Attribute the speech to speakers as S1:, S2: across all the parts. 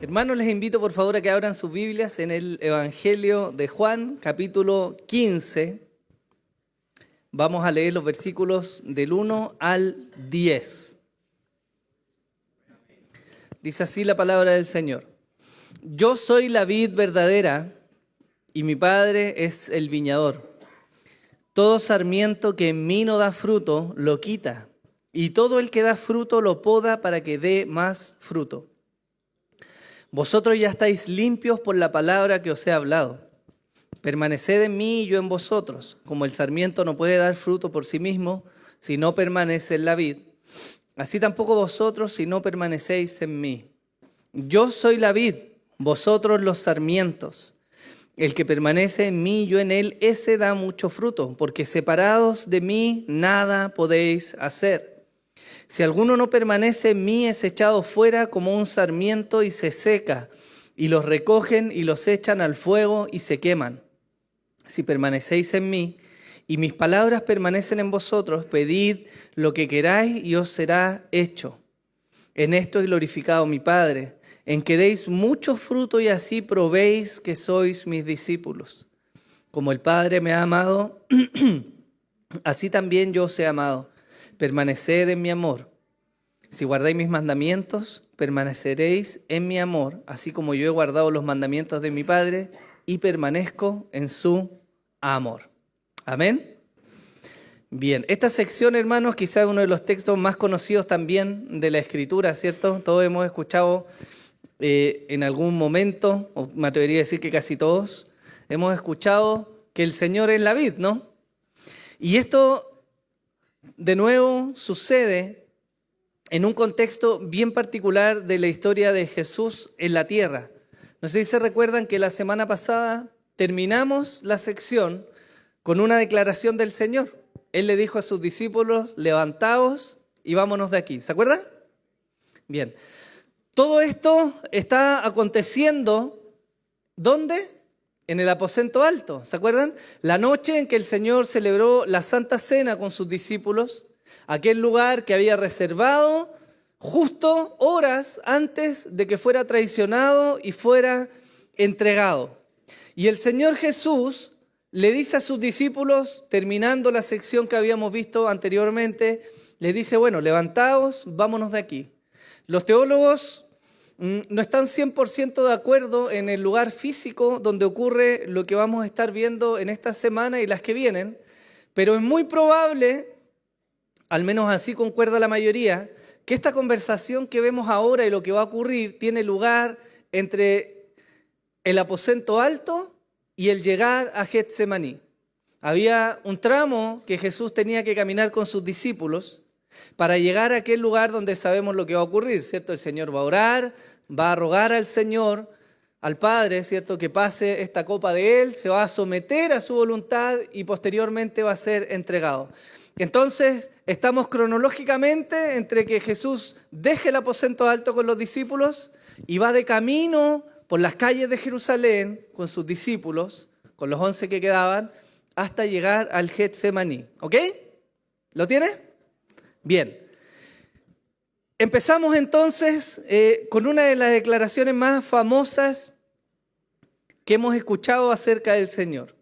S1: Hermanos, les invito por favor a que abran sus Biblias en el Evangelio de Juan, capítulo 15. Vamos a leer los versículos del 1 al 10. Dice así la palabra del Señor. Yo soy la vid verdadera y mi Padre es el viñador. Todo sarmiento que en mí no da fruto, lo quita, y todo el que da fruto lo poda para que dé más fruto. Vosotros ya estáis limpios por la palabra que os he hablado. Permaneced en mí y yo en vosotros. Como el sarmiento no puede dar fruto por sí mismo si no permanece en la vid, así tampoco vosotros si no permanecéis en mí. Yo soy la vid, vosotros los sarmientos. El que permanece en mí y yo en él, ese da mucho fruto, porque separados de mí nada podéis hacer. Si alguno no permanece en mí, es echado fuera como un sarmiento y se seca, y los recogen y los echan al fuego y se queman. Si permanecéis en mí, y mis palabras permanecen en vosotros, pedid lo que queráis y os será hecho. En esto es glorificado mi Padre, en que deis mucho fruto y así probéis que sois mis discípulos. Como el Padre me ha amado, así también yo os he amado. Permaneced en mi amor. Si guardáis mis mandamientos, permaneceréis en mi amor, así como yo he guardado los mandamientos de mi Padre y permanezco en su amor. Amén. Bien, esta sección, hermanos, quizás es uno de los textos más conocidos también de la Escritura, ¿cierto? Todos hemos escuchado en algún momento, o me atrevería a decir que casi todos, hemos escuchado que el Señor es la vid, ¿no? Y esto de nuevo sucede en un contexto bien particular de la historia de Jesús en la tierra. No sé si se recuerdan que la semana pasada terminamos la sección con una declaración del Señor. Él le dijo a sus discípulos, levantaos y vámonos de aquí. ¿Se acuerdan? Bien. Todo esto está aconteciendo, ¿dónde? En el aposento alto, ¿se acuerdan? La noche en que el Señor celebró la Santa Cena con sus discípulos, aquel lugar que había reservado justo horas antes de que fuera traicionado y fuera entregado. Y el Señor Jesús le dice a sus discípulos, terminando la sección que habíamos visto anteriormente, les dice, bueno, levantaos, vámonos de aquí. Los teólogos no están 100% de acuerdo en el lugar físico donde ocurre lo que vamos a estar viendo en esta semana y las que vienen, pero es muy probable, al menos así concuerda la mayoría, que esta conversación que vemos ahora y lo que va a ocurrir tiene lugar entre el aposento alto y el llegar a Getsemaní. Había un tramo que Jesús tenía que caminar con sus discípulos para llegar a aquel lugar donde sabemos lo que va a ocurrir, ¿cierto? El Señor va a orar, va a rogar al Señor, al Padre, ¿cierto? Que pase esta copa de Él, se va a someter a su voluntad y posteriormente va a ser entregado. Entonces, estamos cronológicamente entre que Jesús deje el aposento alto con los discípulos y va de camino por las calles de Jerusalén con sus discípulos, con los 11 que quedaban, hasta llegar al Getsemaní. ¿Ok? ¿Lo tiene? Bien. Empezamos entonces con una de las declaraciones más famosas que hemos escuchado acerca del Señor.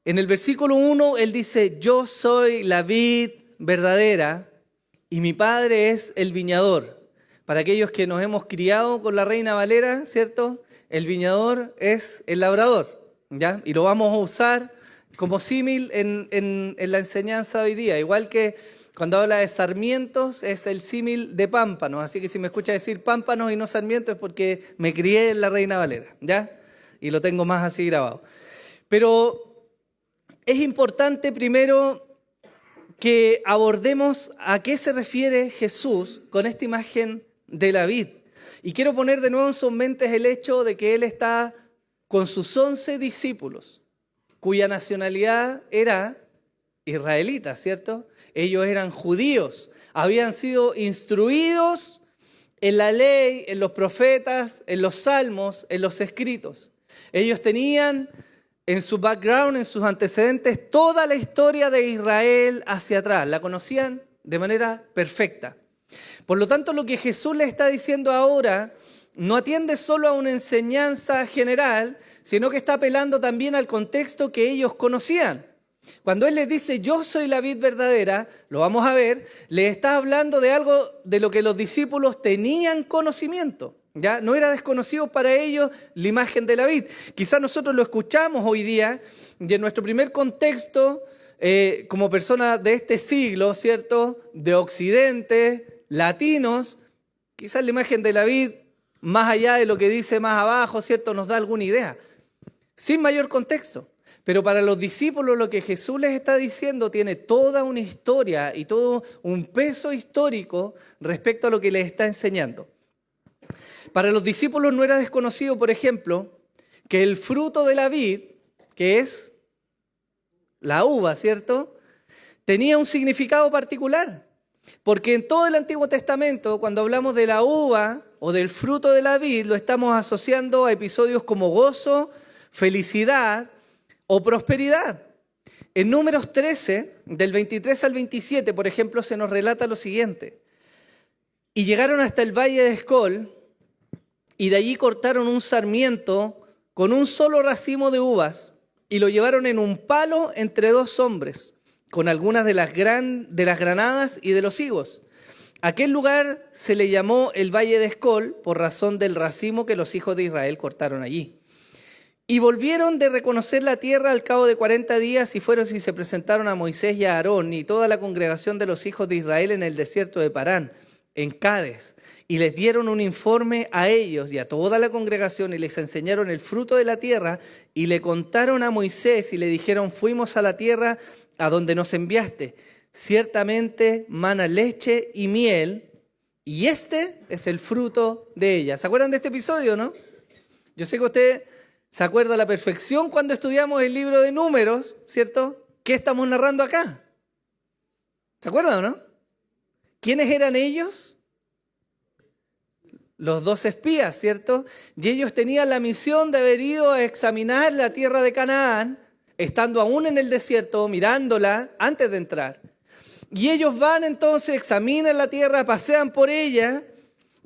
S1: En el versículo 1, Él dice, yo soy la vid verdadera y mi Padre es el viñador. Para aquellos que nos hemos criado con la Reina Valera, ¿cierto? El viñador es el labrador, ¿ya? Y lo vamos a usar como símil en la enseñanza de hoy día, igual que cuando habla de sarmientos es el símil de pámpanos, así que si me escucha decir pámpanos y no sarmientos es porque me crié en la Reina Valera, ¿ya? Y lo tengo más así grabado. Pero es importante primero que abordemos a qué se refiere Jesús con esta imagen de la vid. Y quiero poner de nuevo en sus mentes el hecho de que Él está con sus 11 discípulos, cuya nacionalidad era israelita, ¿cierto? Ellos eran judíos, habían sido instruidos en la ley, en los profetas, en los salmos, en los escritos. Ellos tenían en su background, en sus antecedentes, toda la historia de Israel hacia atrás. La conocían de manera perfecta. Por lo tanto, lo que Jesús le está diciendo ahora no atiende solo a una enseñanza general, sino que está apelando también al contexto que ellos conocían. Cuando Él les dice, yo soy la vid verdadera, lo vamos a ver, les está hablando de algo de lo que los discípulos tenían conocimiento. ¿Ya? No era desconocido para ellos la imagen de la vid. Quizás nosotros lo escuchamos hoy día y en nuestro primer contexto, como personas de este siglo, ¿cierto? De Occidente, latinos, quizás la imagen de la vid, más allá de lo que dice más abajo, ¿cierto? Nos da alguna idea, sin mayor contexto. Pero para los discípulos lo que Jesús les está diciendo tiene toda una historia y todo un peso histórico respecto a lo que les está enseñando. Para los discípulos no era desconocido, por ejemplo, que el fruto de la vid, que es la uva, ¿cierto?, tenía un significado particular. Porque en todo el Antiguo Testamento, cuando hablamos de la uva o del fruto de la vid, lo estamos asociando a episodios como gozo, felicidad o prosperidad. En Números 13, del 23 al 27, por ejemplo, se nos relata lo siguiente. Y llegaron hasta el valle de Escol, y de allí cortaron un sarmiento con un solo racimo de uvas y lo llevaron en un palo entre dos hombres, con algunas de las granadas y de los higos. Aquel lugar se le llamó el Valle de Escol por razón del racimo que los hijos de Israel cortaron allí. Y volvieron de reconocer la tierra al cabo de 40 días y fueron y se presentaron a Moisés y a Aarón y toda la congregación de los hijos de Israel en el desierto de Parán, en Cades. Y les dieron un informe a ellos y a toda la congregación y les enseñaron el fruto de la tierra y le contaron a Moisés y le dijeron, fuimos a la tierra a donde nos enviaste. Ciertamente mana leche y miel y este es el fruto de ella. ¿Se acuerdan de este episodio, no? Yo sé que usted se acuerda a la perfección cuando estudiamos el libro de Números, ¿cierto? ¿Qué estamos narrando acá? ¿Se acuerdan o no? ¿Quiénes eran ellos? Los 2 espías, ¿cierto? Y ellos tenían la misión de haber ido a examinar la tierra de Canaán, estando aún en el desierto, mirándola antes de entrar. Y ellos van entonces, examinan la tierra, pasean por ella,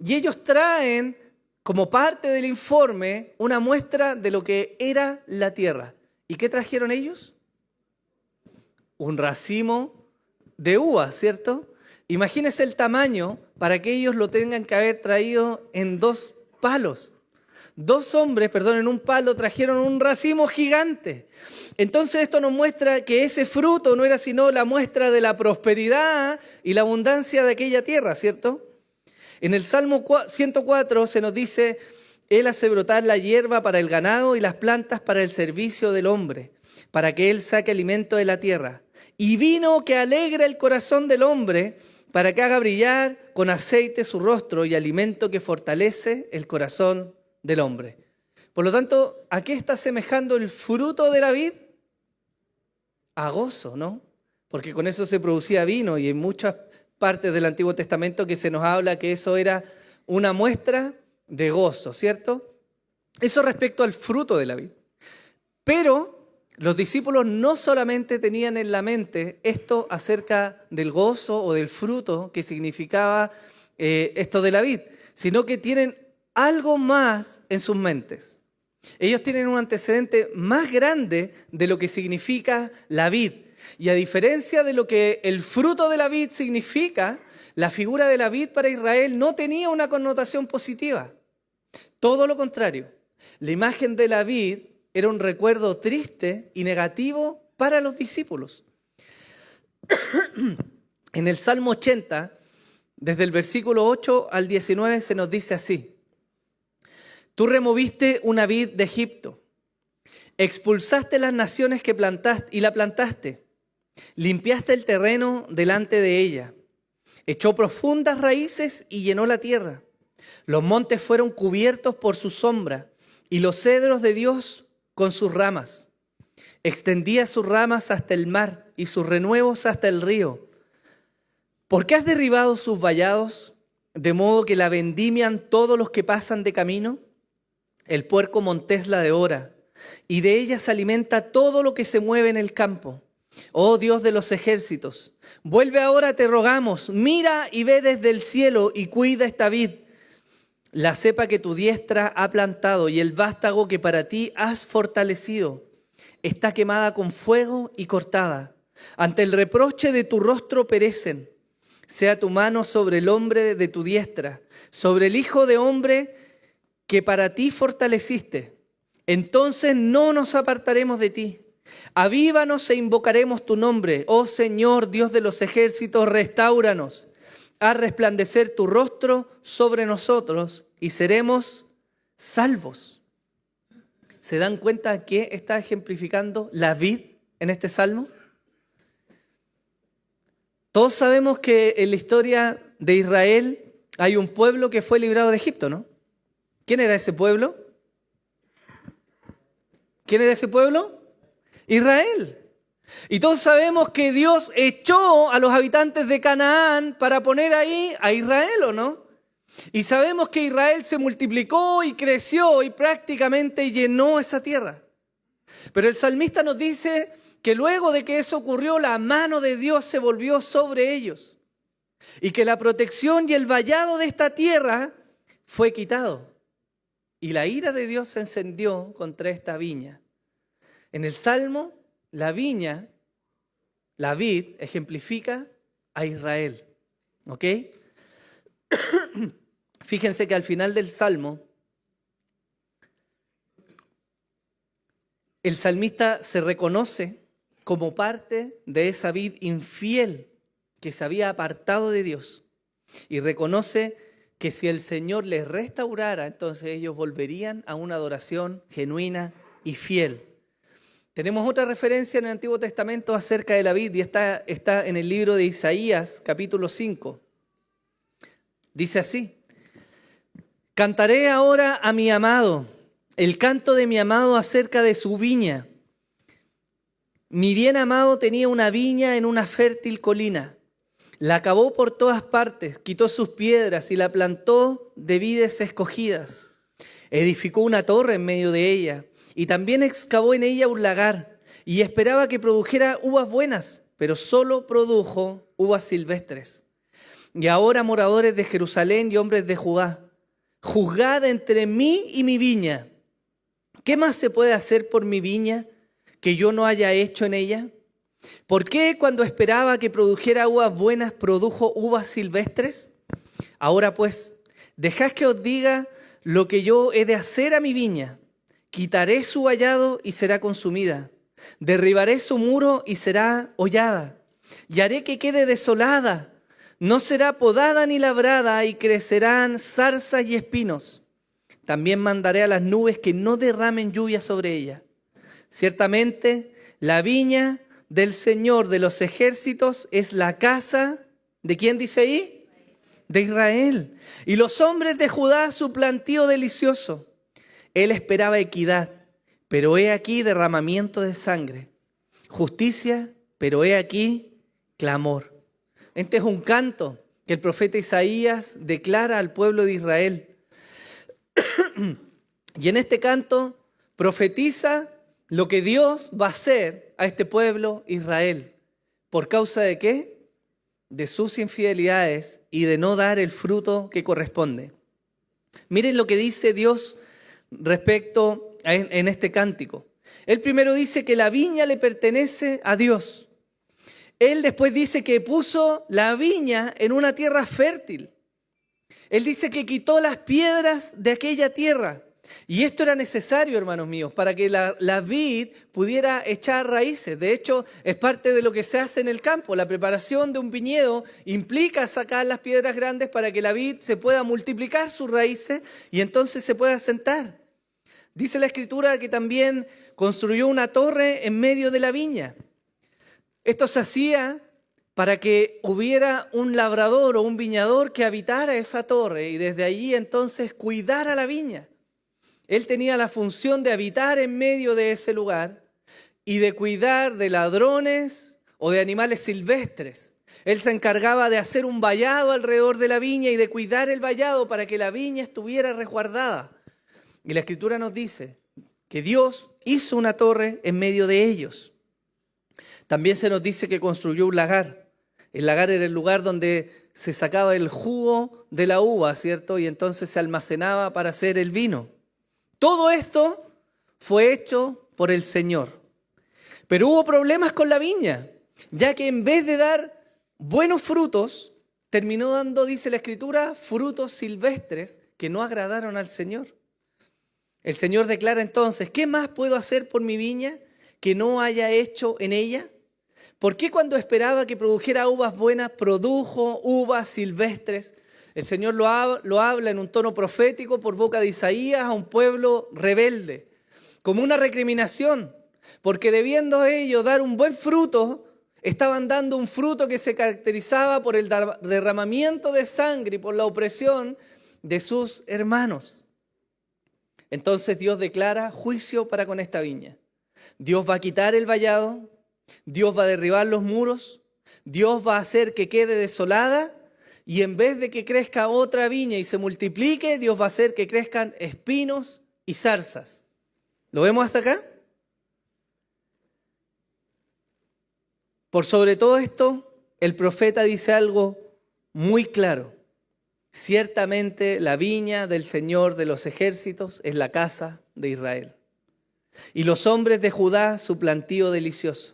S1: y ellos traen, como parte del informe, una muestra de lo que era la tierra. ¿Y qué trajeron ellos? Un racimo de uvas, ¿cierto? Imagínense el tamaño para que ellos lo tengan que haber traído en 2 palos. 2 hombres, en un palo trajeron un racimo gigante. Entonces esto nos muestra que ese fruto no era sino la muestra de la prosperidad y la abundancia de aquella tierra, ¿cierto? En el Salmo 104 se nos dice, Él hace brotar la hierba para el ganado y las plantas para el servicio del hombre, para que Él saque alimento de la tierra. Y vino que alegra el corazón del hombre, para que haga brillar con aceite su rostro y alimento que fortalece el corazón del hombre. Por lo tanto, ¿a qué está asemejando el fruto de la vid? A gozo, ¿no? Porque con eso se producía vino y en muchas partes del Antiguo Testamento que se nos habla que eso era una muestra de gozo, ¿cierto? Eso respecto al fruto de la vid. Pero los discípulos no solamente tenían en la mente esto acerca del gozo o del fruto que significaba esto de la vid, sino que tienen algo más en sus mentes. Ellos tienen un antecedente más grande de lo que significa la vid. Y a diferencia de lo que el fruto de la vid significa, la figura de la vid para Israel no tenía una connotación positiva. Todo lo contrario. La imagen de la vid era un recuerdo triste y negativo para los discípulos. En el Salmo 80, desde el versículo 8 al 19, se nos dice así. Tú removiste una vid de Egipto, expulsaste las naciones que plantaste y la plantaste, limpiaste el terreno delante de ella, echó profundas raíces y llenó la tierra. Los montes fueron cubiertos por su sombra y los cedros de Dios con sus ramas. Extendía sus ramas hasta el mar y sus renuevos hasta el río. ¿Por qué has derribado sus vallados, de modo que la vendimian todos los que pasan de camino? El puerco montés la devora, y de ella se alimenta todo lo que se mueve en el campo. Oh Dios de los ejércitos, vuelve ahora, te rogamos, mira y ve desde el cielo y cuida esta vid. la cepa que tu diestra ha plantado y el vástago que para ti has fortalecido, está quemada con fuego y cortada. Ante el reproche de tu rostro perecen. Sea tu mano sobre el hombre de tu diestra, sobre el hijo de hombre que para ti fortaleciste. Entonces no nos apartaremos de ti. Avívanos e invocaremos tu nombre. Oh Señor, Dios de los ejércitos, restáuranos. Haz resplandecer tu rostro sobre nosotros y seremos salvos. ¿Se dan cuenta qué está ejemplificando la vid en este salmo? Todos sabemos que en la historia de Israel hay un pueblo que fue librado de Egipto, ¿no? ¿Quién era ese pueblo? ¿Quién era ese pueblo? Israel. Y todos sabemos que Dios echó a los habitantes de Canaán para poner ahí a Israel, ¿o no? Y sabemos que Israel se multiplicó y creció y prácticamente llenó esa tierra. Pero el salmista nos dice que luego de que eso ocurrió, la mano de Dios se volvió sobre ellos. Y que la protección y el vallado de esta tierra fue quitado. Y la ira de Dios se encendió contra esta viña. En el Salmo, la viña, la vid, ejemplifica a Israel. ¿Ok? Fíjense que al final del Salmo, el salmista se reconoce como parte de esa vid infiel que se había apartado de Dios. Y reconoce que si el Señor les restaurara, entonces ellos volverían a una adoración genuina y fiel. Tenemos otra referencia en el Antiguo Testamento acerca de la vid y está en el libro de Isaías, capítulo 5. Dice así: cantaré ahora a mi amado, el canto de mi amado acerca de su viña. Mi bien amado tenía una viña en una fértil colina. La cavó por todas partes, quitó sus piedras y la plantó de vides escogidas. Edificó una torre en medio de ella y también excavó en ella un lagar y esperaba que produjera uvas buenas, pero solo produjo uvas silvestres. Y ahora, moradores de Jerusalén y hombres de Judá, juzgad entre mí y mi viña. ¿Qué más se puede hacer por mi viña que yo no haya hecho en ella? ¿Por qué cuando esperaba que produjera uvas buenas produjo uvas silvestres? Ahora pues, dejad que os diga lo que yo he de hacer a mi viña. Quitaré su vallado y será consumida. Derribaré su muro y será hollada. Y haré que quede desolada. No será podada ni labrada y crecerán zarzas y espinos. También mandaré a las nubes que no derramen lluvia sobre ella. Ciertamente, la viña del Señor de los ejércitos es la casa, ¿de quién dice ahí? De Israel. Y los hombres de Judá su plantío delicioso. Él esperaba equidad, pero he aquí derramamiento de sangre. Justicia, pero he aquí clamor. Este es un canto que el profeta Isaías declara al pueblo de Israel. Y en este canto profetiza lo que Dios va a hacer a este pueblo Israel. ¿Por causa de qué? De sus infidelidades y de no dar el fruto que corresponde. Miren lo que dice Dios respecto en este cántico. Él primero dice que la viña le pertenece a Dios. Él después dice que puso la viña en una tierra fértil. Él dice que quitó las piedras de aquella tierra. Y esto era necesario, hermanos míos, para que la vid pudiera echar raíces. De hecho, es parte de lo que se hace en el campo. La preparación de un viñedo implica sacar las piedras grandes para que la vid se pueda multiplicar sus raíces y entonces se pueda sentar. Dice la Escritura que también construyó una torre en medio de la viña. Esto se hacía para que hubiera un labrador o un viñador que habitara esa torre y desde allí entonces cuidara la viña. Él tenía la función de habitar en medio de ese lugar y de cuidar de ladrones o de animales silvestres. Él se encargaba de hacer un vallado alrededor de la viña y de cuidar el vallado para que la viña estuviera resguardada. Y la Escritura nos dice que Dios hizo una torre en medio de ellos. También se nos dice que construyó un lagar. El lagar era el lugar donde se sacaba el jugo de la uva, ¿cierto? Y entonces se almacenaba para hacer el vino. Todo esto fue hecho por el Señor. Pero hubo problemas con la viña, ya que en vez de dar buenos frutos, terminó dando, dice la Escritura, frutos silvestres que no agradaron al Señor. El Señor declara entonces, ¿qué más puedo hacer por mi viña que no haya hecho en ella? ¿Por qué cuando esperaba que produjera uvas buenas, produjo uvas silvestres? El Señor lo habla en un tono profético por boca de Isaías a un pueblo rebelde, como una recriminación, porque debiendo ellos dar un buen fruto, estaban dando un fruto que se caracterizaba por el derramamiento de sangre y por la opresión de sus hermanos. Entonces Dios declara juicio para con esta viña. Dios va a quitar el vallado, Dios va a derribar los muros, Dios va a hacer que quede desolada y en vez de que crezca otra viña y se multiplique, Dios va a hacer que crezcan espinos y zarzas. ¿Lo vemos hasta acá? Por sobre todo esto, el profeta dice algo muy claro. Ciertamente la viña del Señor de los ejércitos es la casa de Israel. Y los hombres de Judá su plantío delicioso.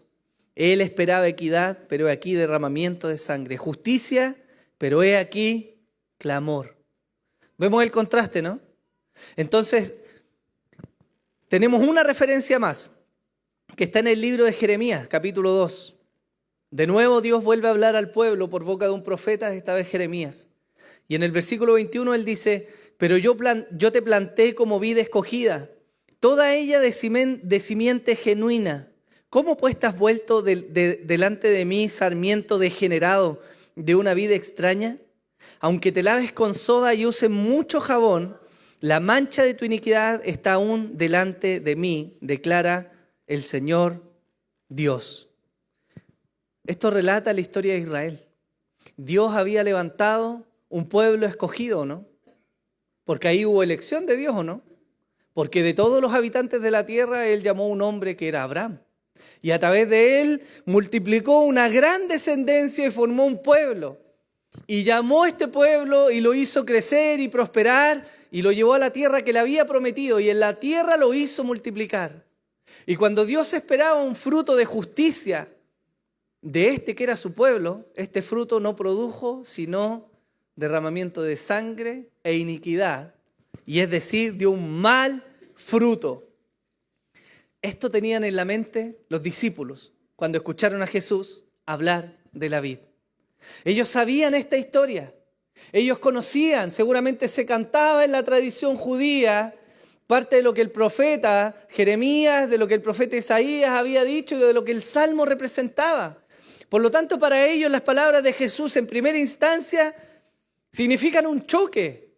S1: Él esperaba equidad, pero he aquí derramamiento de sangre. Justicia, pero he aquí clamor. Vemos el contraste, ¿no? Entonces, tenemos una referencia más, que está en el libro de Jeremías, capítulo 2. De nuevo Dios vuelve a hablar al pueblo por boca de un profeta, esta vez Jeremías. Y en el versículo 21 él dice, pero yo te planté como vid escogida, toda ella de simiente genuina. ¿Cómo pues estás vuelto delante de mí, sarmiento degenerado de una vid extraña? Aunque te laves con soda y uses mucho jabón, la mancha de tu iniquidad está aún delante de mí, declara el Señor Dios. Esto relata la historia de Israel. Dios había levantado un pueblo escogido, ¿no? Porque ahí hubo elección de Dios, ¿o no? Porque de todos los habitantes de la tierra, Él llamó a un hombre que era Abraham. Y a través de él multiplicó una gran descendencia y formó un pueblo. Y llamó a este pueblo y lo hizo crecer y prosperar y lo llevó a la tierra que le había prometido y en la tierra lo hizo multiplicar. Y cuando Dios esperaba un fruto de justicia de este que era su pueblo, este fruto no produjo sino derramamiento de sangre e iniquidad, y es decir, dio un mal fruto. Esto tenían en la mente los discípulos cuando escucharon a Jesús hablar de la vid. Ellos sabían esta historia, ellos conocían, seguramente se cantaba en la tradición judía, parte de lo que el profeta Jeremías, de lo que el profeta Isaías había dicho y de lo que el Salmo representaba. Por lo tanto, para ellos las palabras de Jesús en primera instancia significan un choque,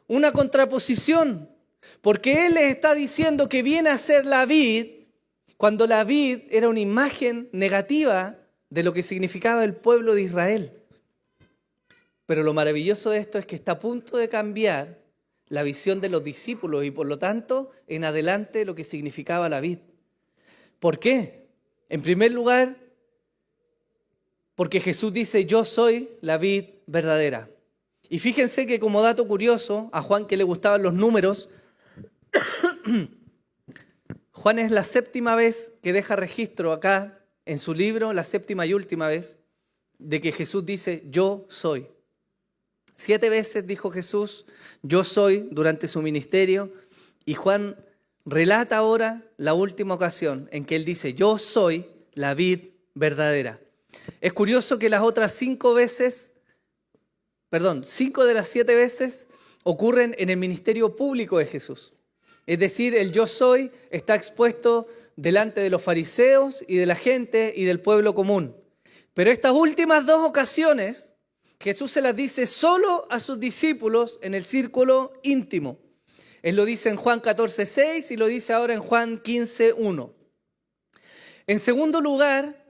S1: una contraposición, porque Él les está diciendo que viene a ser la vid, cuando la vid era una imagen negativa de lo que significaba el pueblo de Israel. Pero lo maravilloso de esto es que está a punto de cambiar la visión de los discípulos y por lo tanto en adelante lo que significaba la vid. ¿Por qué? En primer lugar, porque Jesús dice, yo soy la vid verdadera. Y fíjense que como dato curioso, a Juan que le gustaban los números, Juan es la séptima vez que deja registro acá en su libro, la séptima y última vez, de que Jesús dice, yo soy. 7 veces dijo Jesús, yo soy, durante su ministerio, y Juan relata ahora la última ocasión en que él dice, yo soy la vid verdadera. Es curioso que las otras 5 de las 7 veces ocurren en el ministerio público de Jesús. Es decir, el yo soy está expuesto delante de los fariseos y de la gente y del pueblo común. Pero estas últimas 2 ocasiones, Jesús se las dice solo a sus discípulos en el círculo íntimo. Él lo dice en Juan 14:6 y lo dice ahora en Juan 15:1. En segundo lugar,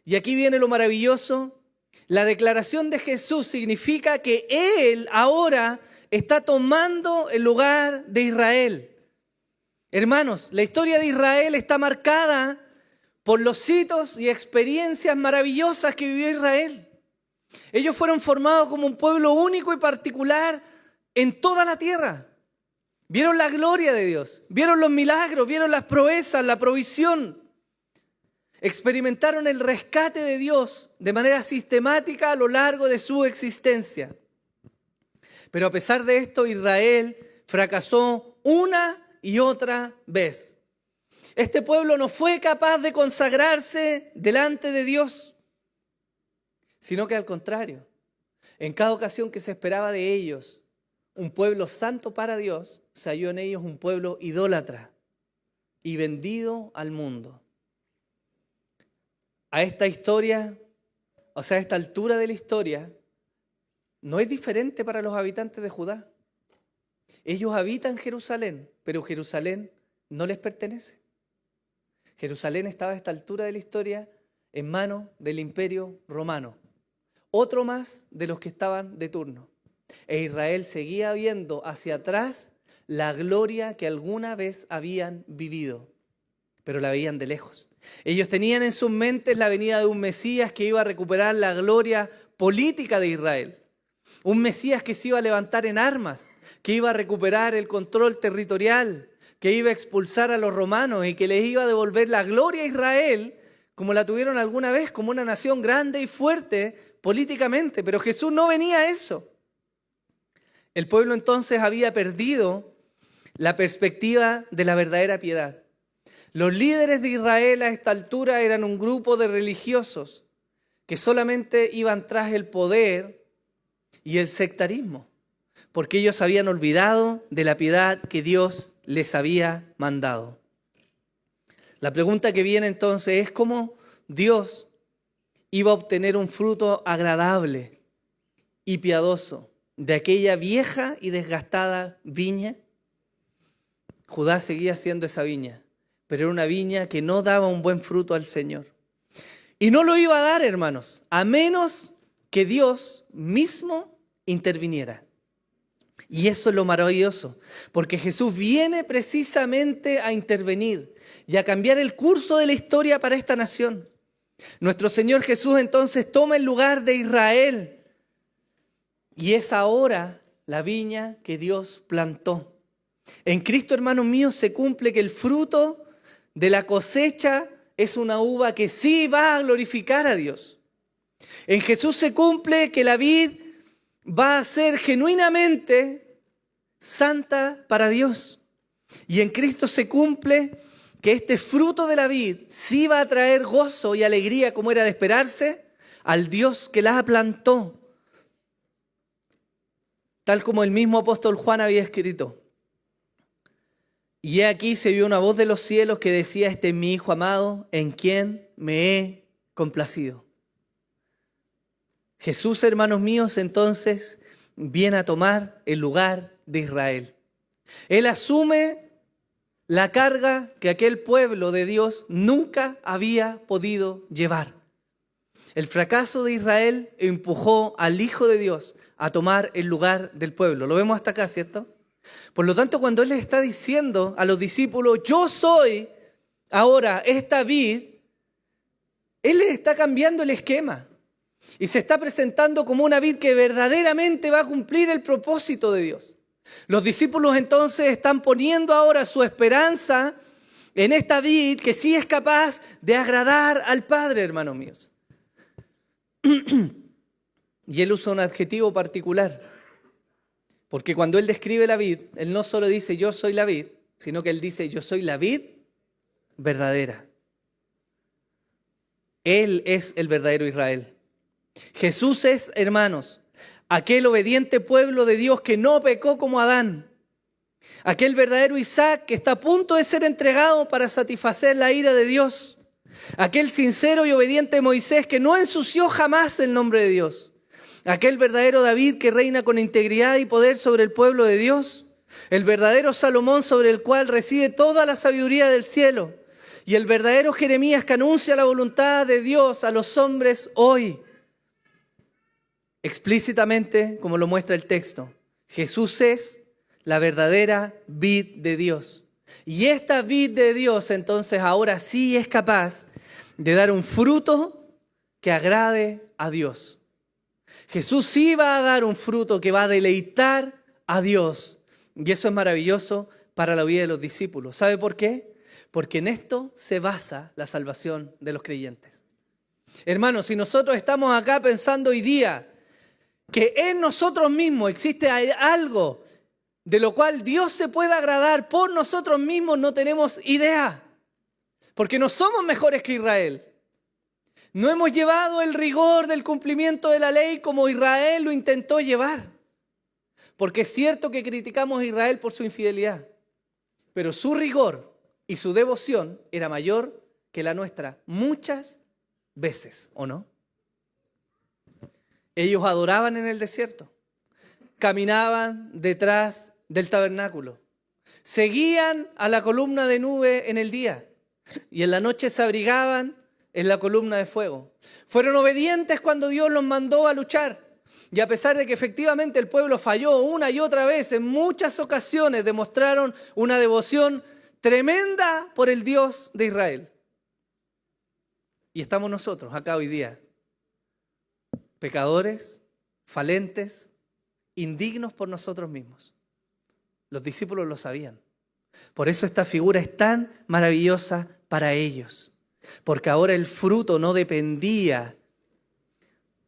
S1: y aquí viene lo maravilloso, la declaración de Jesús significa que Él ahora está tomando el lugar de Israel. Hermanos, la historia de Israel está marcada por los hitos y experiencias maravillosas que vivió Israel. Ellos fueron formados como un pueblo único y particular en toda la tierra. Vieron la gloria de Dios, vieron los milagros, vieron las proezas, la provisión. Experimentaron el rescate de Dios de manera sistemática a lo largo de su existencia. Pero a pesar de esto, Israel fracasó una y otra vez. Este pueblo no fue capaz de consagrarse delante de Dios, sino que al contrario, en cada ocasión que se esperaba de ellos un pueblo santo para Dios, se halló en ellos un pueblo idólatra y vendido al mundo. A esta historia, o sea, a esta altura de la historia, no es diferente para los habitantes de Judá. Ellos habitan Jerusalén, pero Jerusalén no les pertenece. Jerusalén estaba a esta altura de la historia en manos del Imperio Romano. Otro más de los que estaban de turno. E Israel seguía viendo hacia atrás la gloria que alguna vez habían vivido, pero la veían de lejos. Ellos tenían en sus mentes la venida de un Mesías que iba a recuperar la gloria política de Israel. Un Mesías que se iba a levantar en armas, que iba a recuperar el control territorial, que iba a expulsar a los romanos y que les iba a devolver la gloria a Israel como la tuvieron alguna vez, como una nación grande y fuerte políticamente. Pero Jesús no venía a eso. El pueblo entonces había perdido la perspectiva de la verdadera piedad. Los líderes de Israel a esta altura eran un grupo de religiosos que solamente iban tras el poder y el sectarismo, porque ellos habían olvidado de la piedad que Dios les había mandado. La pregunta que viene entonces es cómo Dios iba a obtener un fruto agradable y piadoso de aquella vieja y desgastada viña. Judá seguía siendo esa viña, pero era una viña que no daba un buen fruto al Señor. Y no lo iba a dar, hermanos, a menos que Dios mismo interviniera. Y eso es lo maravilloso, porque Jesús viene precisamente a intervenir y a cambiar el curso de la historia para esta nación. Nuestro Señor Jesús entonces toma el lugar de Israel y es ahora la viña que Dios plantó. En Cristo, hermanos míos, se cumple que el fruto de la cosecha es una uva que sí va a glorificar a Dios. En Jesús se cumple que la vid va a ser genuinamente santa para Dios. Y en Cristo se cumple que este fruto de la vid sí va a traer gozo y alegría, como era de esperarse, al Dios que la plantó. Tal como el mismo apóstol Juan había escrito. Y aquí se vio una voz de los cielos que decía: este es mi Hijo amado, en quien me he complacido. Jesús, hermanos míos, entonces viene a tomar el lugar de Israel. Él asume la carga que aquel pueblo de Dios nunca había podido llevar. El fracaso de Israel empujó al Hijo de Dios a tomar el lugar del pueblo. Lo vemos hasta acá, ¿cierto? Por lo tanto, cuando Él les está diciendo a los discípulos: yo soy ahora esta vid, Él les está cambiando el esquema. Y se está presentando como una vid que verdaderamente va a cumplir el propósito de Dios. Los discípulos entonces están poniendo ahora su esperanza en esta vid que sí es capaz de agradar al Padre, hermanos míos. Y Él usa un adjetivo particular. Porque cuando Él describe la vid, Él no solo dice yo soy la vid, sino que Él dice yo soy la vid verdadera. Él es el verdadero Israel. Jesús es, hermanos, aquel obediente pueblo de Dios que no pecó como Adán. Aquel verdadero Isaac que está a punto de ser entregado para satisfacer la ira de Dios. Aquel sincero y obediente Moisés que no ensució jamás el nombre de Dios. Aquel verdadero David que reina con integridad y poder sobre el pueblo de Dios. El verdadero Salomón sobre el cual reside toda la sabiduría del cielo. Y el verdadero Jeremías que anuncia la voluntad de Dios a los hombres hoy. Explícitamente, como lo muestra el texto, Jesús es la verdadera vid de Dios. Y esta vid de Dios entonces ahora sí es capaz de dar un fruto que agrade a Dios. Jesús sí va a dar un fruto que va a deleitar a Dios. Y eso es maravilloso para la vida de los discípulos. ¿Sabe por qué? Porque en esto se basa la salvación de los creyentes. Hermanos, si nosotros estamos acá pensando hoy día que en nosotros mismos existe algo de lo cual Dios se puede agradar por nosotros mismos, no tenemos idea. Porque no somos mejores que Israel. No hemos llevado el rigor del cumplimiento de la ley como Israel lo intentó llevar. Porque es cierto que criticamos a Israel por su infidelidad, pero su rigor y su devoción era mayor que la nuestra muchas veces, ¿o no? Ellos adoraban en el desierto, caminaban detrás del tabernáculo, seguían a la columna de nube en el día y en la noche se abrigaban en la columna de fuego. Fueron obedientes cuando Dios los mandó a luchar. Y a pesar de que efectivamente el pueblo falló una y otra vez, en muchas ocasiones demostraron una devoción tremenda por el Dios de Israel. Y estamos nosotros acá hoy día, pecadores, falentes, indignos por nosotros mismos. Los discípulos lo sabían. Por eso esta figura es tan maravillosa para ellos. Porque ahora el fruto no dependía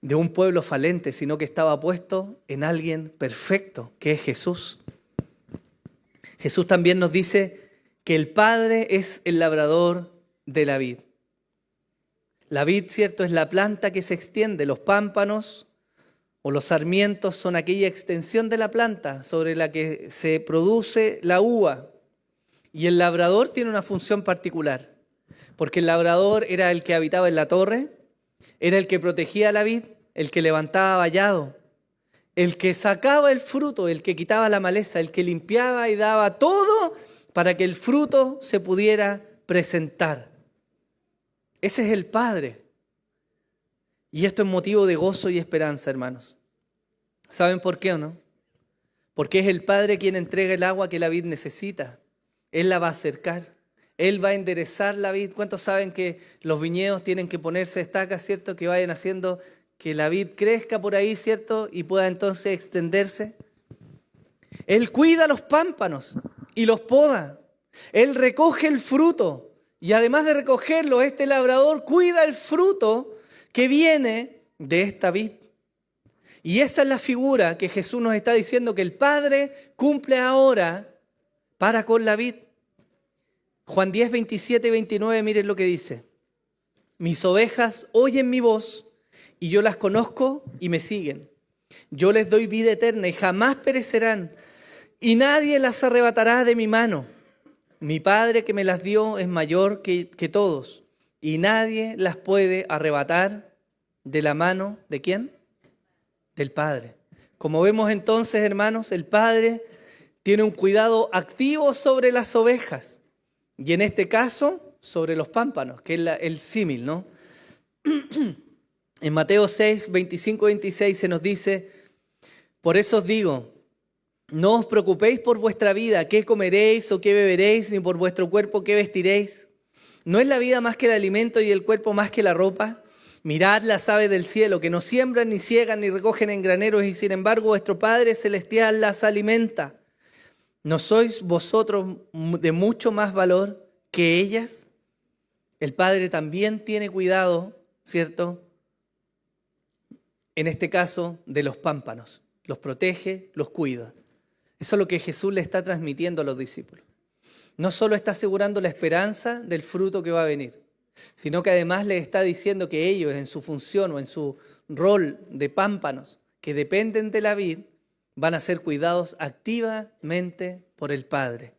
S1: de un pueblo falente, sino que estaba puesto en alguien perfecto, que es Jesús. Jesús también nos dice que el Padre es el labrador de la vid. La vid, cierto, es la planta que se extiende. Los pámpanos o los sarmientos son aquella extensión de la planta sobre la que se produce la uva. Y el labrador tiene una función particular. Porque el labrador era el que habitaba en la torre, era el que protegía la vid, el que levantaba vallado, el que sacaba el fruto, el que quitaba la maleza, el que limpiaba y daba todo para que el fruto se pudiera presentar. Ese es el Padre. Y esto es motivo de gozo y esperanza, hermanos. ¿Saben por qué o no? Porque es el Padre quien entrega el agua que la vid necesita. Él la va a acercar. Él va a enderezar la vid. ¿Cuántos saben que los viñedos tienen que ponerse estacas, cierto? Que vayan haciendo que la vid crezca por ahí, ¿cierto? Y pueda entonces extenderse. Él cuida los pámpanos y los poda. Él recoge el fruto. Y además de recogerlo, este labrador cuida el fruto que viene de esta vid. Y esa es la figura que Jesús nos está diciendo que el Padre cumple ahora para con la vid. Juan 10, 27 y 29, miren lo que dice. Mis ovejas oyen mi voz y yo las conozco y me siguen. Yo les doy vida eterna y jamás perecerán y nadie las arrebatará de mi mano. Mi Padre que me las dio es mayor que todos y nadie las puede arrebatar de la mano ¿de quién? Del Padre. Como vemos entonces, hermanos, el Padre tiene un cuidado activo sobre las ovejas. Y en este caso, sobre los pámpanos, que es el símil, ¿no? En Mateo 6, 25 y 26 se nos dice, por eso os digo, no os preocupéis por vuestra vida, qué comeréis o qué beberéis, ni por vuestro cuerpo qué vestiréis. ¿No es la vida más que el alimento y el cuerpo más que la ropa? Mirad las aves del cielo, que no siembran, ni ciegan, ni recogen en graneros, y sin embargo vuestro Padre Celestial las alimenta. ¿No sois vosotros de mucho más valor que ellas? El Padre también tiene cuidado, ¿cierto? En este caso, de los pámpanos. Los protege, los cuida. Eso es lo que Jesús le está transmitiendo a los discípulos. No solo está asegurando la esperanza del fruto que va a venir, sino que además les está diciendo que ellos, en su función o en su rol de pámpanos, que dependen de la vid, van a ser cuidados activamente por el Padre.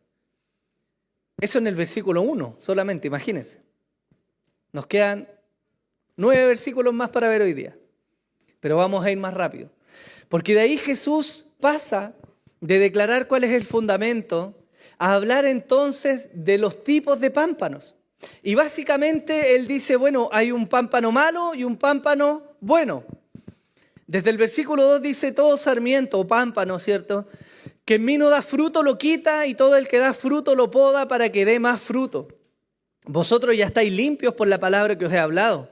S1: Eso en el versículo 1 solamente, imagínense. Nos quedan 9 versículos más para ver hoy día, pero vamos a ir más rápido. Porque de ahí Jesús pasa de declarar cuál es el fundamento a hablar entonces de los tipos de pámpanos. Y básicamente él dice, bueno, hay un pámpano malo y un pámpano bueno. Desde el versículo 2 dice, todo sarmiento o pámpano, ¿cierto?, que en mí no da fruto lo quita y todo el que da fruto lo poda para que dé más fruto. Vosotros ya estáis limpios por la palabra que os he hablado.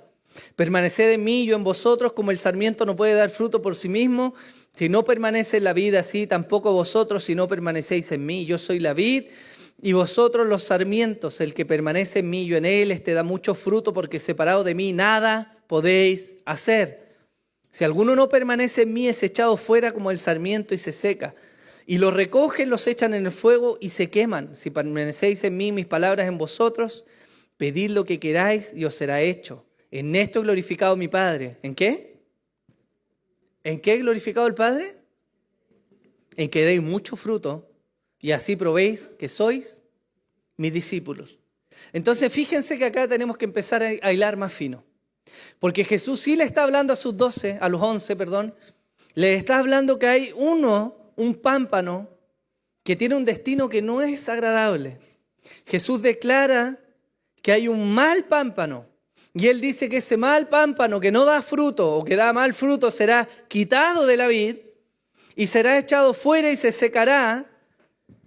S1: Permaneced en mí, yo en vosotros, como el sarmiento no puede dar fruto por sí mismo, si no permanece en la vid, así tampoco vosotros, si no permanecéis en mí. Yo soy la vid y vosotros los sarmientos. El que permanece en mí, yo en él, este da mucho fruto, porque separado de mí nada podéis hacer. Si alguno no permanece en mí, es echado fuera como el sarmiento y se seca. Y los recogen, los echan en el fuego y se queman. Si permanecéis en mí, mis palabras en vosotros, pedid lo que queráis y os será hecho. En esto he glorificado a mi Padre. ¿En qué? ¿En qué he glorificado al Padre? En que deis mucho fruto y así probéis que sois mis discípulos. Entonces fíjense que acá tenemos que empezar a hilar más fino. Porque Jesús sí le está hablando a los 11, le está hablando que hay un pámpano que tiene un destino que no es agradable. Jesús declara que hay un mal pámpano. Y él dice que ese mal pámpano que no da fruto o que da mal fruto será quitado de la vid y será echado fuera y se secará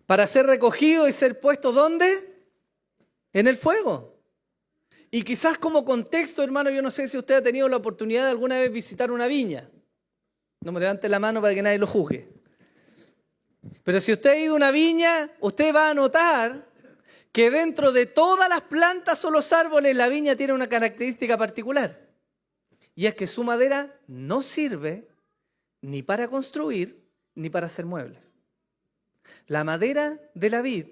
S1: para ser recogido y ser puesto ¿dónde? En el fuego. Y quizás como contexto, hermano, yo no sé si usted ha tenido la oportunidad de alguna vez visitar una viña. No me levante la mano para que nadie lo juzgue. Pero si usted ha ido a una viña, usted va a notar que dentro de todas las plantas o los árboles, la viña tiene una característica particular. Y es que su madera no sirve ni para construir ni para hacer muebles. La madera de la vid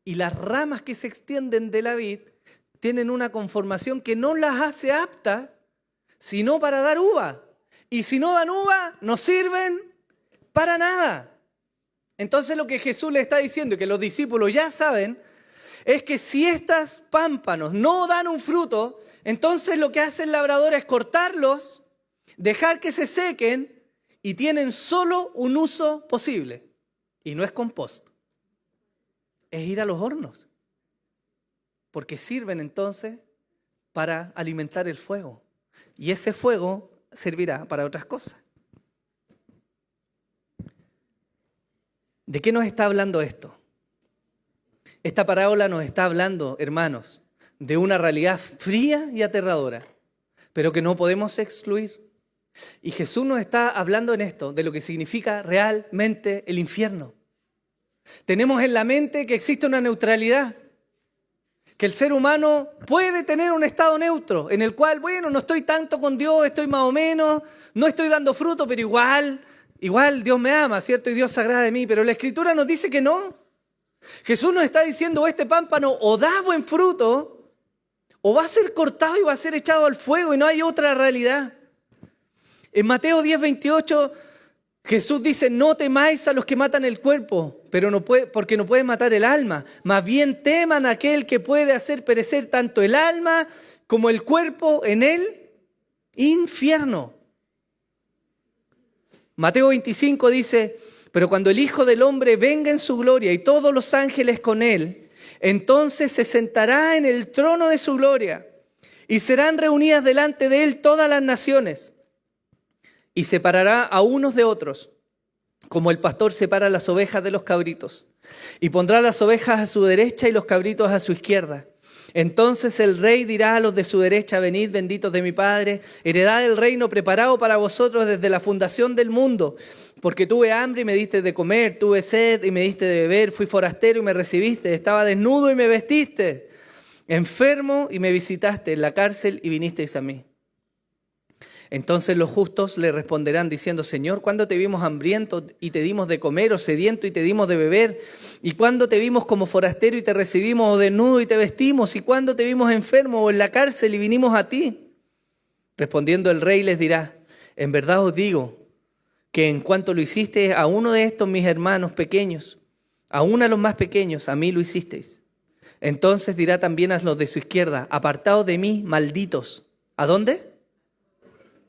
S1: y las ramas que se extienden de la vid tienen una conformación que no las hace aptas sino para dar uva. Y si no dan uva, no sirven para nada. Entonces lo que Jesús le está diciendo y que los discípulos ya saben es que si estos pámpanos no dan un fruto, entonces lo que hace el labrador es cortarlos, dejar que se sequen y tienen solo un uso posible. Y no es compost, es ir a los hornos. Porque sirven entonces para alimentar el fuego. Y ese fuego servirá para otras cosas. ¿De qué nos está hablando esto? Esta parábola nos está hablando, hermanos, de una realidad fría y aterradora, pero que no podemos excluir. Y Jesús nos está hablando en esto, de lo que significa realmente el infierno. Tenemos en la mente que existe una neutralidad, que el ser humano puede tener un estado neutro, en el cual, bueno, no estoy tanto con Dios, estoy más o menos, no estoy dando fruto, pero igual Dios me ama, ¿cierto? Y Dios se agrada de mí, pero la Escritura nos dice que no. Jesús nos está diciendo, este pámpano o da buen fruto, o va a ser cortado y va a ser echado al fuego, y no hay otra realidad. En Mateo 10:28, Jesús dice, no temáis a los que matan el cuerpo, porque no pueden matar el alma. Más bien teman a aquel que puede hacer perecer tanto el alma como el cuerpo en el infierno. Mateo 25 dice, pero cuando el Hijo del Hombre venga en su gloria y todos los ángeles con él, entonces se sentará en el trono de su gloria y serán reunidas delante de él todas las naciones y separará a unos de otros, como el pastor separa las ovejas de los cabritos, y pondrá las ovejas a su derecha y los cabritos a su izquierda. Entonces el rey dirá a los de su derecha, venid benditos de mi Padre, heredad del reino preparado para vosotros desde la fundación del mundo. Porque tuve hambre y me diste de comer, tuve sed y me diste de beber, fui forastero y me recibiste, estaba desnudo y me vestiste, enfermo y me visitaste, en la cárcel y vinisteis a mí. Entonces los justos le responderán diciendo, Señor, ¿cuándo te vimos hambriento y te dimos de comer, o sediento y te dimos de beber? ¿Y cuándo te vimos como forastero y te recibimos, o desnudo y te vestimos? ¿Y cuándo te vimos enfermo o en la cárcel y vinimos a ti? Respondiendo el rey les dirá, en verdad os digo que en cuanto lo hiciste a uno de estos mis hermanos pequeños, a uno de los más pequeños, a mí lo hicisteis. Entonces dirá también a los de su izquierda, apartaos de mí, malditos. ¿A dónde?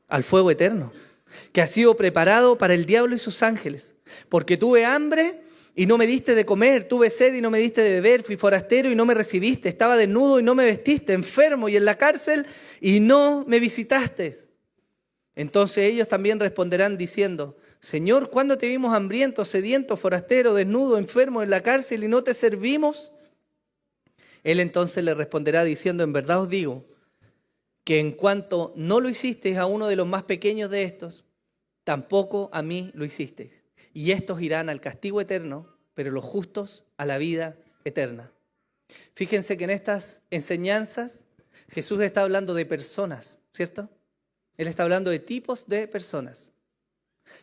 S1: Al fuego eterno, que ha sido preparado para el diablo y sus ángeles. Porque tuve hambre y no me diste de comer, tuve sed y no me diste de beber, fui forastero y no me recibiste, estaba desnudo y no me vestiste, enfermo y en la cárcel y no me visitaste. Entonces ellos también responderán diciendo, Señor, ¿cuándo te vimos hambriento, sediento, forastero, desnudo, enfermo en la cárcel y no te servimos? Él entonces le responderá diciendo, en verdad os digo, que en cuanto no lo hicisteis a uno de los más pequeños de estos, tampoco a mí lo hicisteis. Y estos irán al castigo eterno, pero los justos a la vida eterna. Fíjense que en estas enseñanzas Jesús está hablando de personas, ¿cierto? Él está hablando de tipos de personas.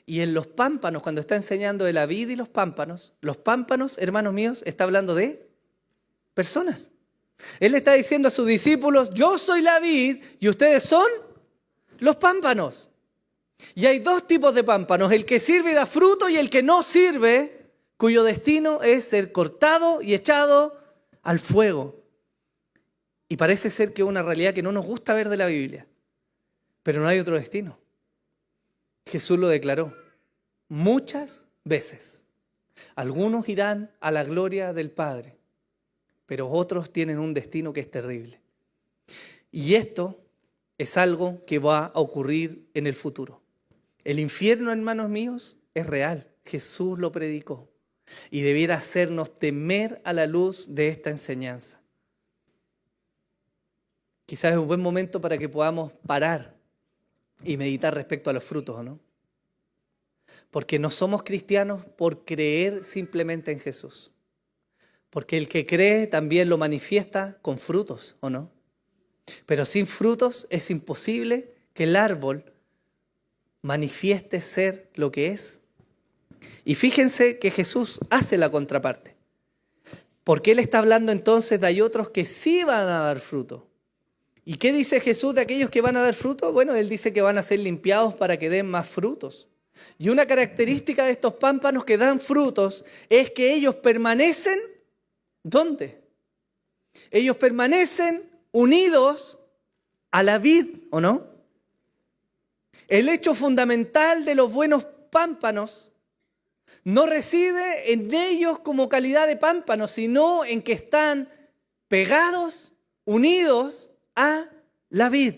S1: Y en los pámpanos, cuando está enseñando de la vid y los pámpanos, hermanos míos, está hablando de personas. Él está diciendo a sus discípulos, yo soy la vid y ustedes son los pámpanos. Y hay dos tipos de pámpanos, el que sirve y da fruto y el que no sirve, cuyo destino es ser cortado y echado al fuego. Y parece ser que es una realidad que no nos gusta ver de la Biblia, pero no hay otro destino. Jesús lo declaró muchas veces. Algunos irán a la gloria del Padre, pero otros tienen un destino que es terrible. Y esto es algo que va a ocurrir en el futuro. El infierno, hermanos míos, es real. Jesús lo predicó y debiera hacernos temer a la luz de esta enseñanza. Quizás es un buen momento para que podamos parar y meditar respecto a los frutos, ¿o no? Porque no somos cristianos por creer simplemente en Jesús. Porque el que cree también lo manifiesta con frutos, ¿o no? Pero sin frutos es imposible que el árbol manifieste ser lo que es. Y fíjense que Jesús hace la contraparte. Porque Él está hablando entonces de hay otros que sí van a dar fruto. ¿Y qué dice Jesús de aquellos que van a dar fruto? Bueno, Él dice que van a ser limpiados para que den más frutos. Y una característica de estos pámpanos que dan frutos es que ellos permanecen, ¿dónde? Ellos permanecen unidos a la vid, ¿o no? El hecho fundamental de los buenos pámpanos no reside en ellos como calidad de pámpanos, sino en que están pegados, unidos a la vid.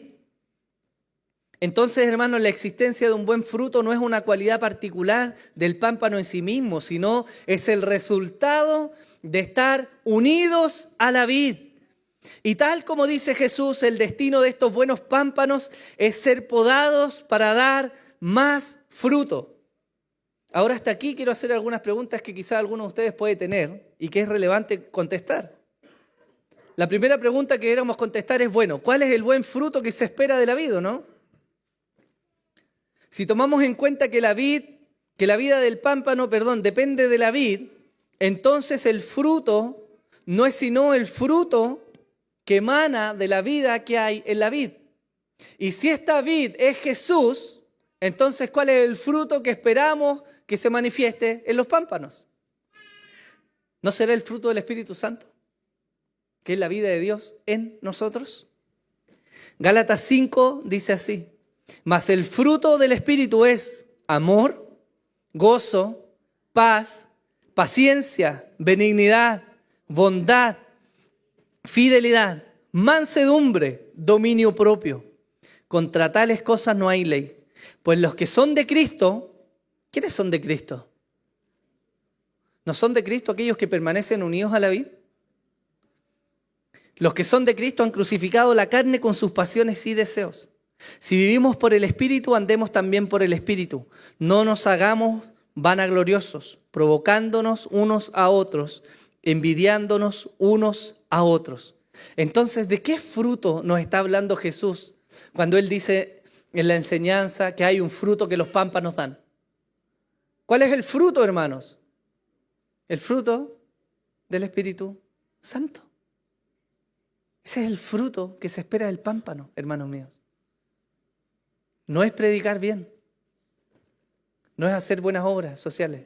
S1: Entonces, hermanos, la existencia de un buen fruto no es una cualidad particular del pámpano en sí mismo, sino es el resultado de estar unidos a la vid. Y tal como dice Jesús, el destino de estos buenos pámpanos es ser podados para dar más fruto. Ahora hasta aquí quiero hacer algunas preguntas que quizás alguno de ustedes puede tener y que es relevante contestar. La primera pregunta que queremos contestar es, bueno, ¿cuál es el buen fruto que se espera de la vid, no? Si tomamos en cuenta que la vida del pámpano, depende de la vid, entonces el fruto no es sino el fruto que emana de la vida que hay en la vid. Y si esta vid es Jesús, entonces ¿cuál es el fruto que esperamos que se manifieste en los pámpanos? ¿No será el fruto del Espíritu Santo, que es la vida de Dios en nosotros? Gálatas 5 dice así: mas el fruto del Espíritu es amor, gozo, paz, paciencia, benignidad, bondad, fidelidad, mansedumbre, dominio propio. Contra tales cosas no hay ley. Pues los que son de Cristo, ¿quiénes son de Cristo? ¿No son de Cristo aquellos que permanecen unidos a la vid? Los que son de Cristo han crucificado la carne con sus pasiones y deseos. Si vivimos por el Espíritu, andemos también por el Espíritu. No nos hagamos vanagloriosos, provocándonos unos a otros, envidiándonos unos a otros. Entonces, ¿de qué fruto nos está hablando Jesús cuando Él dice en la enseñanza que hay un fruto que los pámpanos dan? ¿Cuál es el fruto, hermanos? El fruto del Espíritu Santo. Ese es el fruto que se espera del pámpano, hermanos míos. No es predicar bien, no es hacer buenas obras sociales,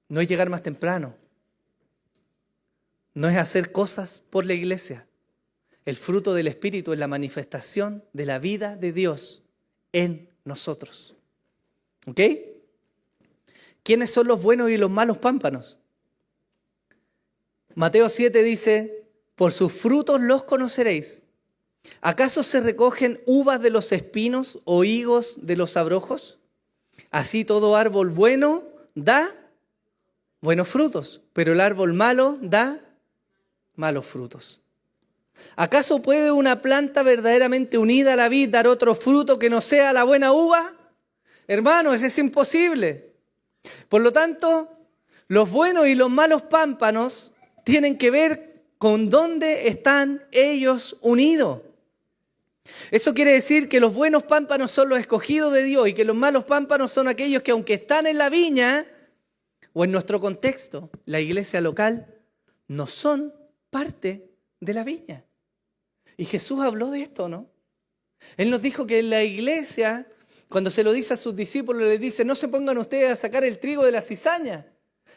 S1: no es llegar más temprano, no es hacer cosas por la iglesia. El fruto del Espíritu es la manifestación de la vida de Dios en nosotros. ¿Ok? ¿Quiénes son los buenos y los malos pámpanos? Mateo 7 dice, por sus frutos los conoceréis. ¿Acaso se recogen uvas de los espinos o higos de los abrojos? Así todo árbol bueno da buenos frutos, pero el árbol malo da malos frutos. ¿Acaso puede una planta verdaderamente unida a la vid dar otro fruto que no sea la buena uva? Hermanos, eso es imposible. Por lo tanto, los buenos y los malos pámpanos tienen que ver con dónde están ellos unidos. Eso quiere decir que los buenos pámpanos son los escogidos de Dios y que los malos pámpanos son aquellos que, aunque están en la viña o en nuestro contexto, la iglesia local, no son parte de la viña. Y Jesús habló de esto, ¿no? Él nos dijo que en la iglesia, cuando se lo dice a sus discípulos, les dice: no se pongan ustedes a sacar el trigo de la cizaña,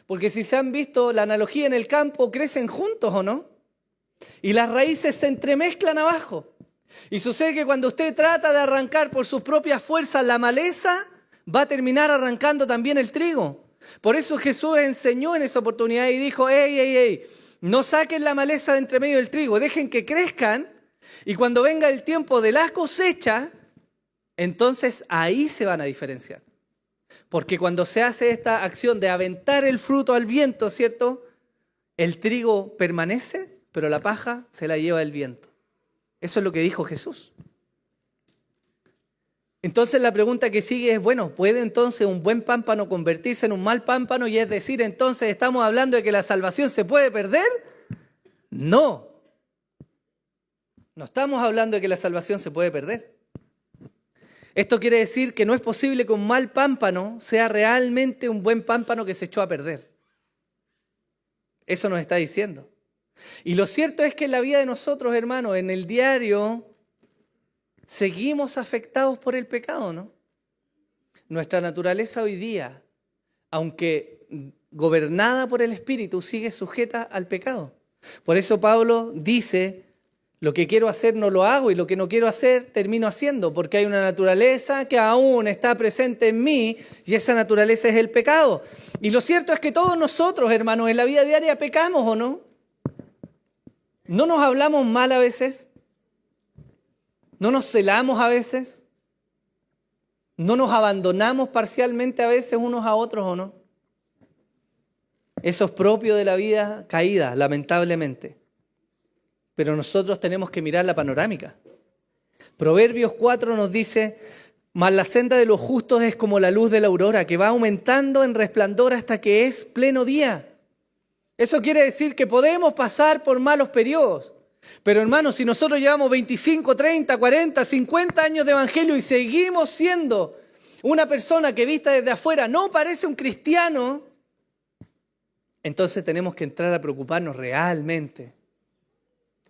S1: porque si se han visto la analogía en el campo, crecen juntos, ¿o no? Y las raíces se entremezclan abajo. Y sucede que cuando usted trata de arrancar por sus propias fuerzas la maleza, va a terminar arrancando también el trigo. Por eso Jesús enseñó en esa oportunidad y dijo: ¡Ey! No saquen la maleza de entre medio del trigo, dejen que crezcan, y cuando venga el tiempo de la cosecha, entonces ahí se van a diferenciar. Porque cuando se hace esta acción de aventar el fruto al viento, ¿cierto? El trigo permanece, pero la paja se la lleva el viento. Eso es lo que dijo Jesús. Entonces la pregunta que sigue es, bueno, ¿puede entonces un buen pámpano convertirse en un mal pámpano? Y es decir, entonces estamos hablando de que la salvación se puede perder. No. No estamos hablando de que la salvación se puede perder. Esto quiere decir que no es posible que un mal pámpano sea realmente un buen pámpano que se echó a perder. Eso nos está diciendo. Y lo cierto es que en la vida de nosotros, hermanos, en el diario, seguimos afectados por el pecado, ¿no? Nuestra naturaleza hoy día, aunque gobernada por el Espíritu, sigue sujeta al pecado. Por eso Pablo dice: lo que quiero hacer no lo hago, y lo que no quiero hacer termino haciendo, porque hay una naturaleza que aún está presente en mí, y esa naturaleza es el pecado. Y lo cierto es que todos nosotros, hermanos, en la vida diaria pecamos, ¿o no? ¿No nos hablamos mal a veces? ¿No nos celamos a veces? ¿No nos abandonamos parcialmente a veces unos a otros, o no? Eso es propio de la vida caída, lamentablemente. Pero nosotros tenemos que mirar la panorámica. Proverbios 4 nos dice: mas la senda de los justos es como la luz de la aurora, que va aumentando en resplandor hasta que es pleno día. Eso quiere decir que podemos pasar por malos periodos. Pero hermanos, si nosotros llevamos 25, 30, 40, 50 años de evangelio y seguimos siendo una persona que vista desde afuera no parece un cristiano, entonces tenemos que entrar a preocuparnos realmente.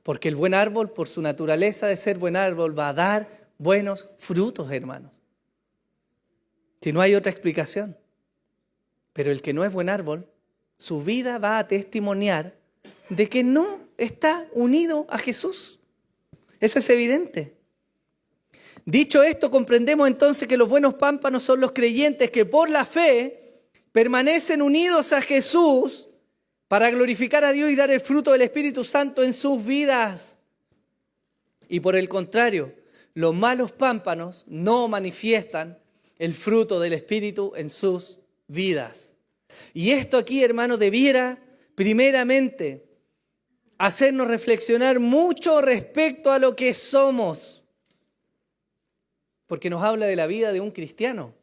S1: Porque el buen árbol, por su naturaleza de ser buen árbol, va a dar buenos frutos, hermanos. Si no hay otra explicación. Pero el que no es buen árbol, su vida va a testimoniar de que no está unido a Jesús. Eso es evidente. Dicho esto, comprendemos entonces que los buenos pámpanos son los creyentes que por la fe permanecen unidos a Jesús para glorificar a Dios y dar el fruto del Espíritu Santo en sus vidas. Y por el contrario, los malos pámpanos no manifiestan el fruto del Espíritu en sus vidas. Y esto aquí, hermano, debiera primeramente hacernos reflexionar mucho respecto a lo que somos. Porque nos habla de la vida de un cristiano.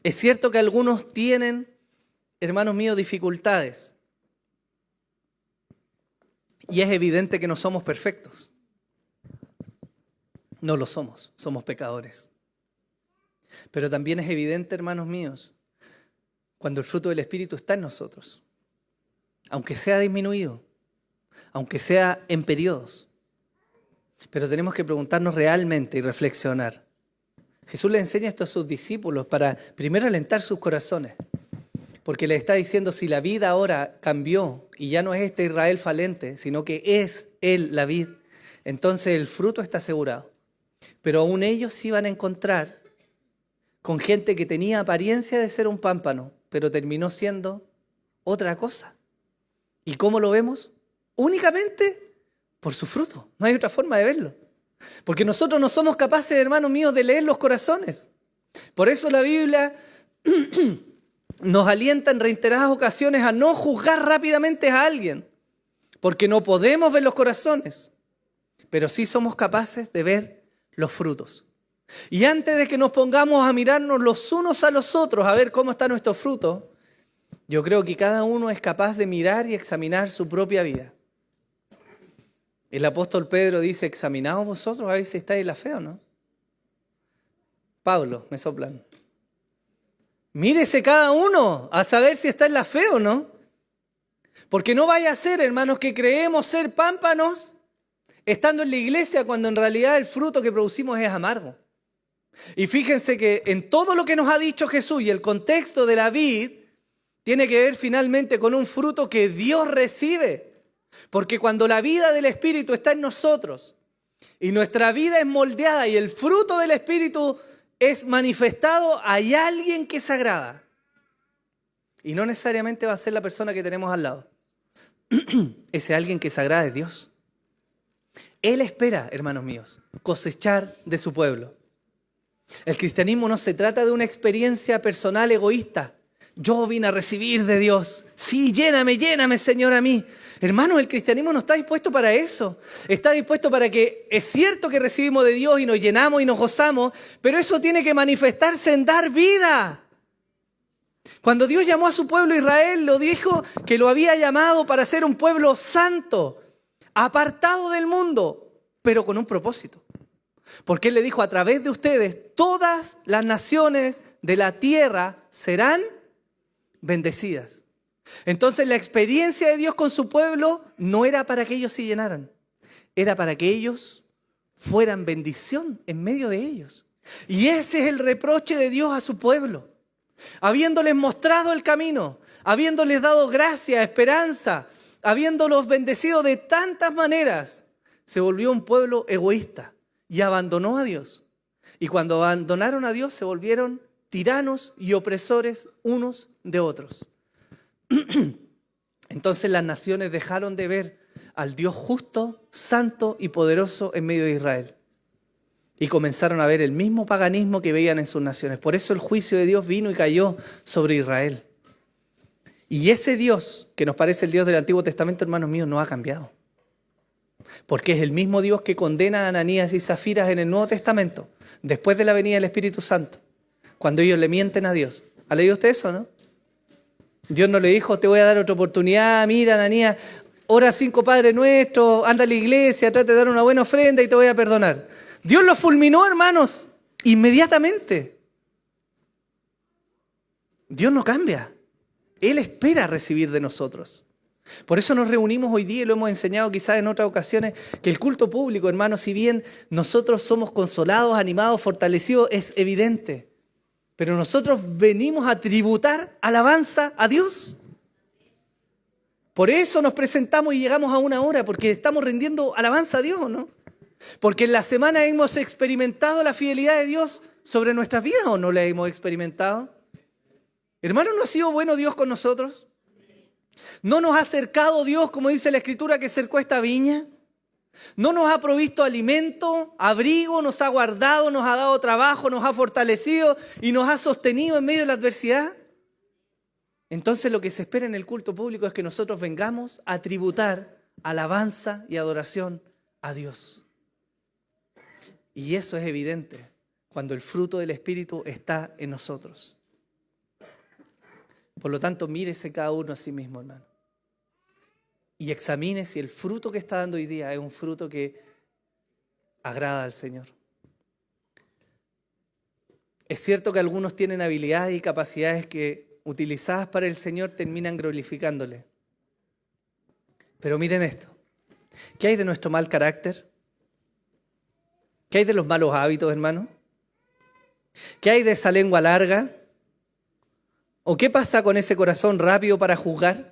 S1: Es cierto que algunos tienen, hermanos míos, dificultades. Y es evidente que no somos perfectos. No lo somos, somos pecadores. Pero también es evidente, hermanos míos, cuando el fruto del Espíritu está en nosotros. Aunque sea disminuido, aunque sea en periodos. Pero tenemos que preguntarnos realmente y reflexionar. Jesús le enseña esto a sus discípulos para primero alentar sus corazones. Porque les está diciendo, si la vida ahora cambió y ya no es este Israel falente, sino que es Él la vid, entonces el fruto está asegurado. Pero aún ellos se iban a encontrar con gente que tenía apariencia de ser un pámpano, pero terminó siendo otra cosa. ¿Y cómo lo vemos? Únicamente por su fruto. No hay otra forma de verlo. Porque nosotros no somos capaces, hermanos míos, de leer los corazones. Por eso la Biblia nos alienta en reiteradas ocasiones a no juzgar rápidamente a alguien. porque no podemos ver los corazones, pero sí somos capaces de ver los frutos. Y antes de que nos pongamos a mirarnos los unos a los otros, a ver cómo está nuestro fruto, yo creo que cada uno es capaz de mirar y examinar su propia vida. El apóstol Pedro dice, examinaos vosotros a ver si estáis en la fe o no. Pablo, me soplan. Mírese cada uno a saber si está en la fe o no. Porque no vaya a ser, hermanos, que creemos ser pámpanos estando en la iglesia cuando en realidad el fruto que producimos es amargo. Y fíjense que en todo lo que nos ha dicho Jesús y el contexto de la vid tiene que ver finalmente con un fruto que Dios recibe. Porque cuando la vida del Espíritu está en nosotros y nuestra vida es moldeada y el fruto del Espíritu es manifestado, hay alguien que se agrada. Y no necesariamente va a ser la persona que tenemos al lado. Ese alguien que se agrada es Dios. Él espera, hermanos míos, cosechar de su pueblo. El cristianismo no se trata de una experiencia personal egoísta. Yo vine a recibir de Dios. Sí, lléname, lléname, Señor, a mí. Hermanos, el cristianismo no está dispuesto para eso. Está dispuesto para que, es cierto que recibimos de Dios y nos llenamos y nos gozamos, pero eso tiene que manifestarse en dar vida. Cuando Dios llamó a su pueblo Israel, lo dijo que lo había llamado para ser un pueblo santo, apartado del mundo, pero con un propósito. Porque Él le dijo, a través de ustedes, todas las naciones de la tierra serán bendecidas. Entonces la experiencia de Dios con su pueblo no era para que ellos se llenaran, era para que ellos fueran bendición en medio de ellos. Y ese es el reproche de Dios a su pueblo. Habiéndoles mostrado el camino, habiéndoles dado gracia, esperanza, habiéndolos bendecido de tantas maneras, se volvió un pueblo egoísta y abandonó a Dios. Y cuando abandonaron a Dios se volvieron tiranos y opresores unos de otros. Entonces las naciones dejaron de ver al Dios justo, santo y poderoso en medio de Israel. Y comenzaron a ver el mismo paganismo que veían en sus naciones. Por eso el juicio de Dios vino y cayó sobre Israel. Y ese Dios, que nos parece el Dios del Antiguo Testamento, hermanos míos, no ha cambiado. Porque es el mismo Dios que condena a Ananías y Zafiras en el Nuevo Testamento, después de la venida del Espíritu Santo, cuando ellos le mienten a Dios. ¿Ha leído usted eso, no? Dios no le dijo, te voy a dar otra oportunidad, mira, Ananías, ora 5 Padres Nuestros, anda a la iglesia, trata de dar una buena ofrenda y te voy a perdonar. Dios los fulminó, hermanos, inmediatamente. Dios no cambia. Él espera recibir de nosotros. Por eso nos reunimos hoy día y lo hemos enseñado quizás en otras ocasiones, que el culto público, hermanos, si bien nosotros somos consolados, animados, fortalecidos, es evidente. Pero nosotros venimos a tributar alabanza a Dios. Por eso nos presentamos y llegamos a una hora, porque estamos rendiendo alabanza a Dios, ¿no? Porque en la semana hemos experimentado la fidelidad de Dios sobre nuestras vidas, ¿o no la hemos experimentado? Hermanos, ¿no ha sido bueno Dios con nosotros? ¿No nos ha acercado Dios, como dice la Escritura, que cercó esta viña? ¿No nos ha provisto alimento, abrigo, nos ha guardado, nos ha dado trabajo, nos ha fortalecido y nos ha sostenido en medio de la adversidad? Entonces lo que se espera en el culto público es que nosotros vengamos a tributar alabanza y adoración a Dios. Y eso es evidente cuando el fruto del Espíritu está en nosotros. Por lo tanto, mírese cada uno a sí mismo, hermano. Y examine si el fruto que está dando hoy día es un fruto que agrada al Señor. Es cierto que algunos tienen habilidades y capacidades que, utilizadas para el Señor, terminan glorificándole. Pero miren esto. ¿Qué hay de nuestro mal carácter? ¿Qué hay de los malos hábitos, hermano? ¿Qué hay de esa lengua larga? ¿O qué pasa con ese corazón rápido para juzgar?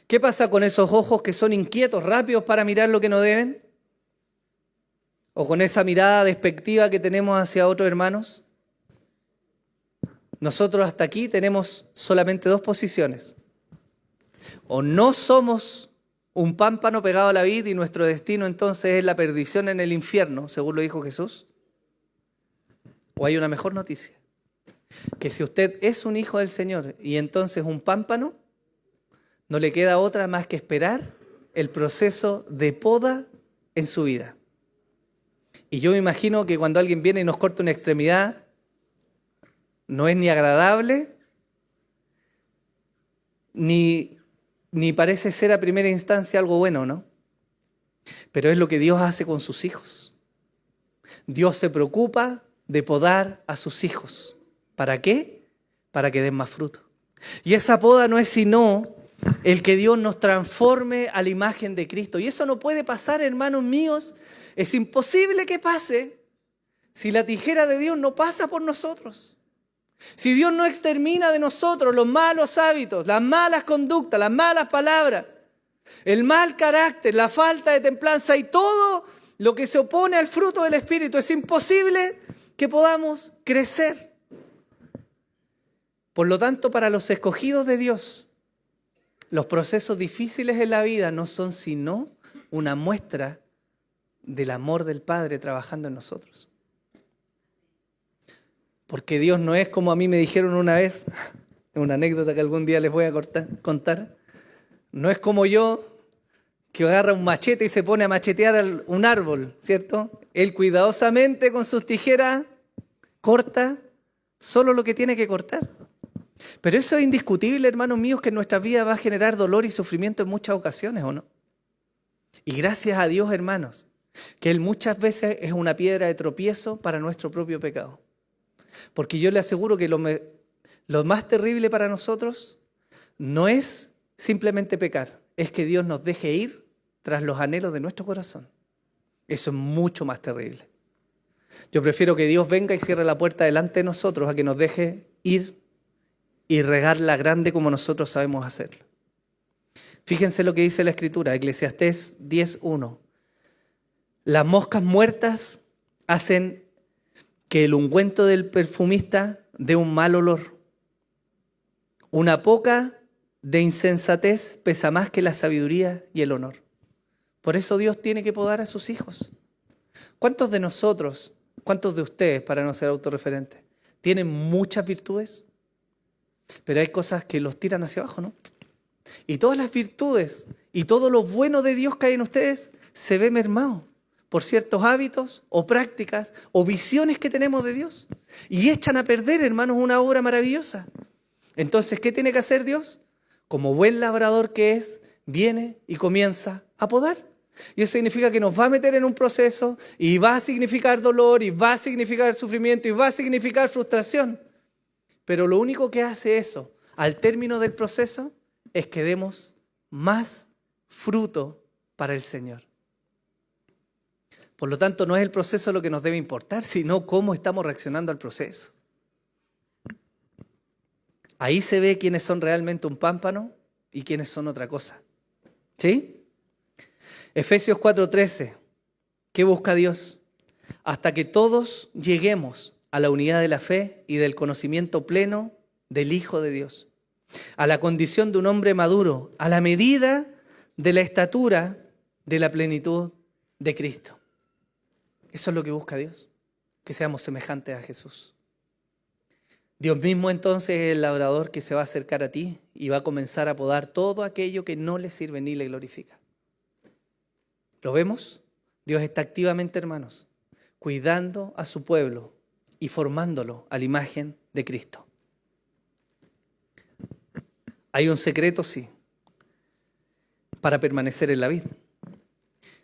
S1: ¿Qué pasa con esos ojos que son inquietos, rápidos para mirar lo que no deben? ¿O con esa mirada despectiva que tenemos hacia otros hermanos? Nosotros hasta aquí tenemos solamente 2 posiciones. O no somos un pámpano pegado a la vid y nuestro destino entonces es la perdición en el infierno, según lo dijo Jesús. O hay una mejor noticia, que si usted es un hijo del Señor y entonces un pámpano, no le queda otra más que esperar el proceso de poda en su vida. Y yo me imagino que cuando alguien viene y nos corta una extremidad, no es ni agradable, ni parece ser a primera instancia algo bueno, ¿no? Pero es lo que Dios hace con sus hijos. Dios se preocupa de podar a sus hijos. ¿Para qué? Para que den más fruto. Y esa poda no es sino el que Dios nos transforme a la imagen de Cristo. Y eso no puede pasar, hermanos míos. Es imposible que pase si la tijera de Dios no pasa por nosotros. Si Dios no extermina de nosotros los malos hábitos, las malas conductas, las malas palabras, el mal carácter, la falta de templanza y todo lo que se opone al fruto del Espíritu, es imposible que podamos crecer. Por lo tanto, para los escogidos de Dios, los procesos difíciles en la vida no son sino una muestra del amor del Padre trabajando en nosotros. Porque Dios no es como a mí me dijeron una vez, una anécdota que algún día les voy a contar, no es como yo que agarra un machete y se pone a machetear un árbol, ¿cierto? Él cuidadosamente con sus tijeras corta solo lo que tiene que cortar. Pero eso es indiscutible, hermanos míos, que en nuestra vida va a generar dolor y sufrimiento en muchas ocasiones, ¿o no? Y gracias a Dios, hermanos, que Él muchas veces es una piedra de tropiezo para nuestro propio pecado. Porque yo le aseguro que lo más terrible para nosotros no es simplemente pecar, es que Dios nos deje ir tras los anhelos de nuestro corazón. Eso es mucho más terrible. Yo prefiero que Dios venga y cierre la puerta delante de nosotros a que nos deje ir y regarla grande como nosotros sabemos hacerlo. Fíjense lo que dice la Escritura, Eclesiastés 10:1. Las moscas muertas hacen que el ungüento del perfumista dé un mal olor. Una poca de insensatez pesa más que la sabiduría y el honor. Por eso Dios tiene que podar a sus hijos. ¿Cuántos de nosotros, cuántos de ustedes, para no ser autorreferentes, tienen muchas virtudes? Pero hay cosas que los tiran hacia abajo, ¿no? Y todas las virtudes y todo lo bueno de Dios que hay en ustedes se ve mermado por ciertos hábitos o prácticas o visiones que tenemos de Dios. Y echan a perder, hermanos, una obra maravillosa. Entonces, ¿qué tiene que hacer Dios? Como buen labrador que es, viene y comienza a podar. Y eso significa que nos va a meter en un proceso y va a significar dolor y va a significar sufrimiento y va a significar frustración. Pero lo único que hace eso al término del proceso es que demos más fruto para el Señor. Por lo tanto, no es el proceso lo que nos debe importar, sino cómo estamos reaccionando al proceso. Ahí se ve quiénes son realmente un pámpano y quiénes son otra cosa. ¿Sí? Efesios 4:13. ¿Qué busca Dios? Hasta que todos lleguemos a la unidad de la fe y del conocimiento pleno del Hijo de Dios, a la condición de un hombre maduro, a la medida de la estatura de la plenitud de Cristo. Eso es lo que busca Dios, que seamos semejantes a Jesús. Dios mismo entonces es el labrador que se va a acercar a ti y va a comenzar a podar todo aquello que no le sirve ni le glorifica. ¿Lo vemos? Dios está activamente, hermanos, cuidando a su pueblo y formándolo a la imagen de Cristo. Hay un secreto, sí, para permanecer en la vid.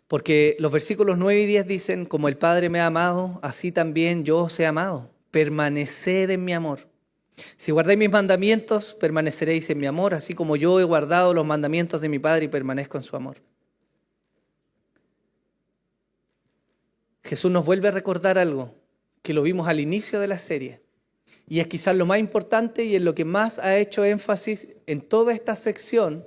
S1: Porque los versículos 9 y 10 dicen, como el Padre me ha amado, así también yo os he amado. Permaneced en mi amor. Si guardáis mis mandamientos, permaneceréis en mi amor, así como yo he guardado los mandamientos de mi Padre y permanezco en su amor. Jesús nos vuelve a recordar algo que lo vimos al inicio de la serie. Y es quizás lo más importante y en lo que más ha hecho énfasis en toda esta sección,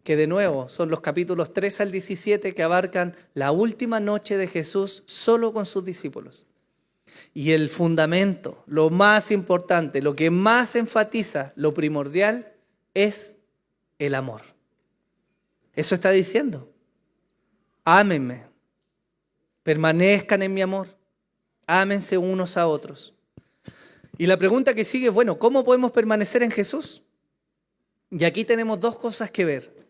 S1: que de nuevo son los capítulos 3 al 17 que abarcan la última noche de Jesús solo con sus discípulos. Y el fundamento, lo más importante, lo que más enfatiza, lo primordial, es el amor. Eso está diciendo. Ámenme, permanezcan en mi amor, ámense unos a otros. Y la pregunta que sigue es, bueno, ¿cómo podemos permanecer en Jesús? Y aquí tenemos dos cosas que ver.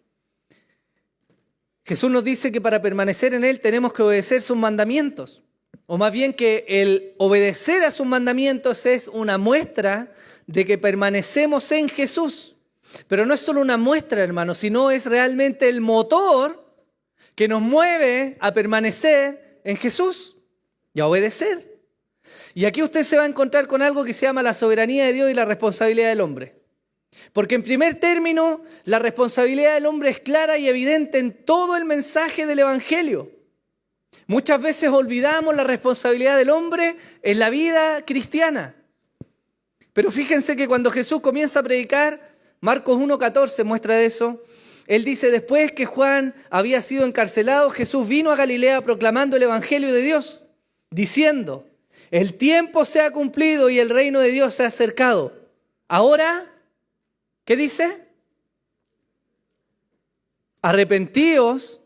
S1: Jesús nos dice que para permanecer en Él tenemos que obedecer sus mandamientos. O más bien que el obedecer a sus mandamientos es una muestra de que permanecemos en Jesús. Pero no es solo una muestra, hermanos, sino es realmente el motor que nos mueve a permanecer en Jesús y a obedecer. Y aquí usted se va a encontrar con algo que se llama la soberanía de Dios y la responsabilidad del hombre. Porque en primer término, la responsabilidad del hombre es clara y evidente en todo el mensaje del Evangelio. Muchas veces olvidamos la responsabilidad del hombre en la vida cristiana. Pero fíjense que cuando Jesús comienza a predicar, Marcos 1:14 muestra eso. Él dice, después que Juan había sido encarcelado, Jesús vino a Galilea proclamando el Evangelio de Dios, diciendo, el tiempo se ha cumplido y el reino de Dios se ha acercado. Ahora, ¿qué dice? Arrepentíos,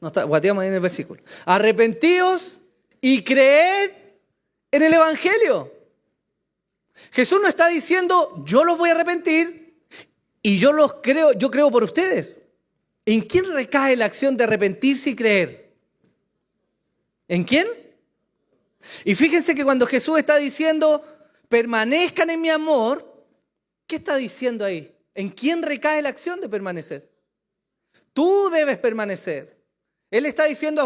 S1: no está, guateamos ahí en el versículo. Arrepentíos y creed en el Evangelio. Jesús no está diciendo, yo los voy a arrepentir y yo creo por ustedes. ¿En quién recae la acción de arrepentirse y creer? ¿En quién? Y fíjense que cuando Jesús está diciendo, permanezcan en mi amor, ¿qué está diciendo ahí? ¿En quién recae la acción de permanecer? Tú debes permanecer. Él está diciendo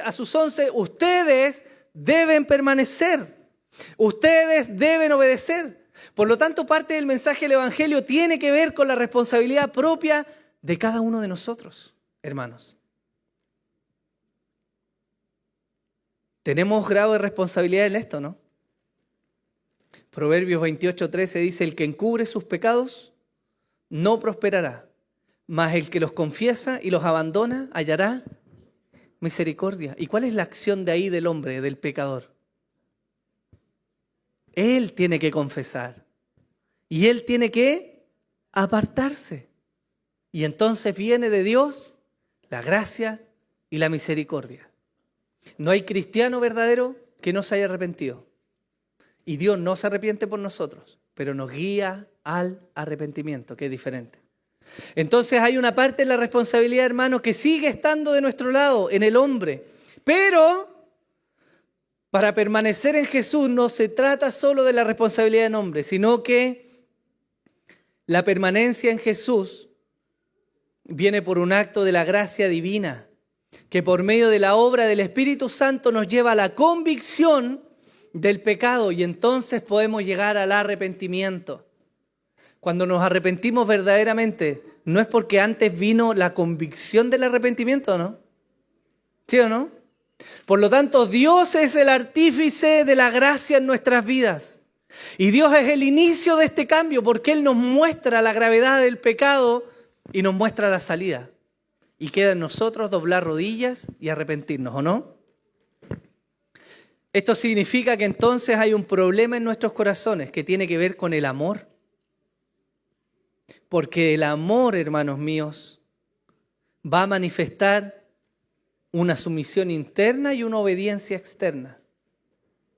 S1: a sus 11, ustedes deben permanecer. Ustedes deben obedecer. Por lo tanto, parte del mensaje del Evangelio tiene que ver con la responsabilidad propia de cada uno de nosotros, hermanos. Tenemos grado de responsabilidad en esto, ¿no? Proverbios 28:13 dice, el que encubre sus pecados no prosperará, mas el que los confiesa y los abandona hallará misericordia. ¿Y cuál es la acción de ahí del hombre, del pecador? Él tiene que confesar y él tiene que apartarse. Y entonces viene de Dios la gracia y la misericordia. No hay cristiano verdadero que no se haya arrepentido. Y Dios no se arrepiente por nosotros, pero nos guía al arrepentimiento, que es diferente. Entonces hay una parte de la responsabilidad, hermanos, que sigue estando de nuestro lado, en el hombre. Pero para permanecer en Jesús no se trata solo de la responsabilidad del hombre, sino que la permanencia en Jesús viene por un acto de la gracia divina, que por medio de la obra del Espíritu Santo nos lleva a la convicción del pecado y entonces podemos llegar al arrepentimiento. Cuando nos arrepentimos verdaderamente, ¿no es porque antes vino la convicción del arrepentimiento, no? ¿Sí o no? Por lo tanto, Dios es el artífice de la gracia en nuestras vidas. Y Dios es el inicio de este cambio porque Él nos muestra la gravedad del pecado y nos muestra la salida. Y queda en nosotros doblar rodillas y arrepentirnos, ¿o no? Esto significa que entonces hay un problema en nuestros corazones que tiene que ver con el amor. Porque el amor, hermanos míos, va a manifestar una sumisión interna y una obediencia externa.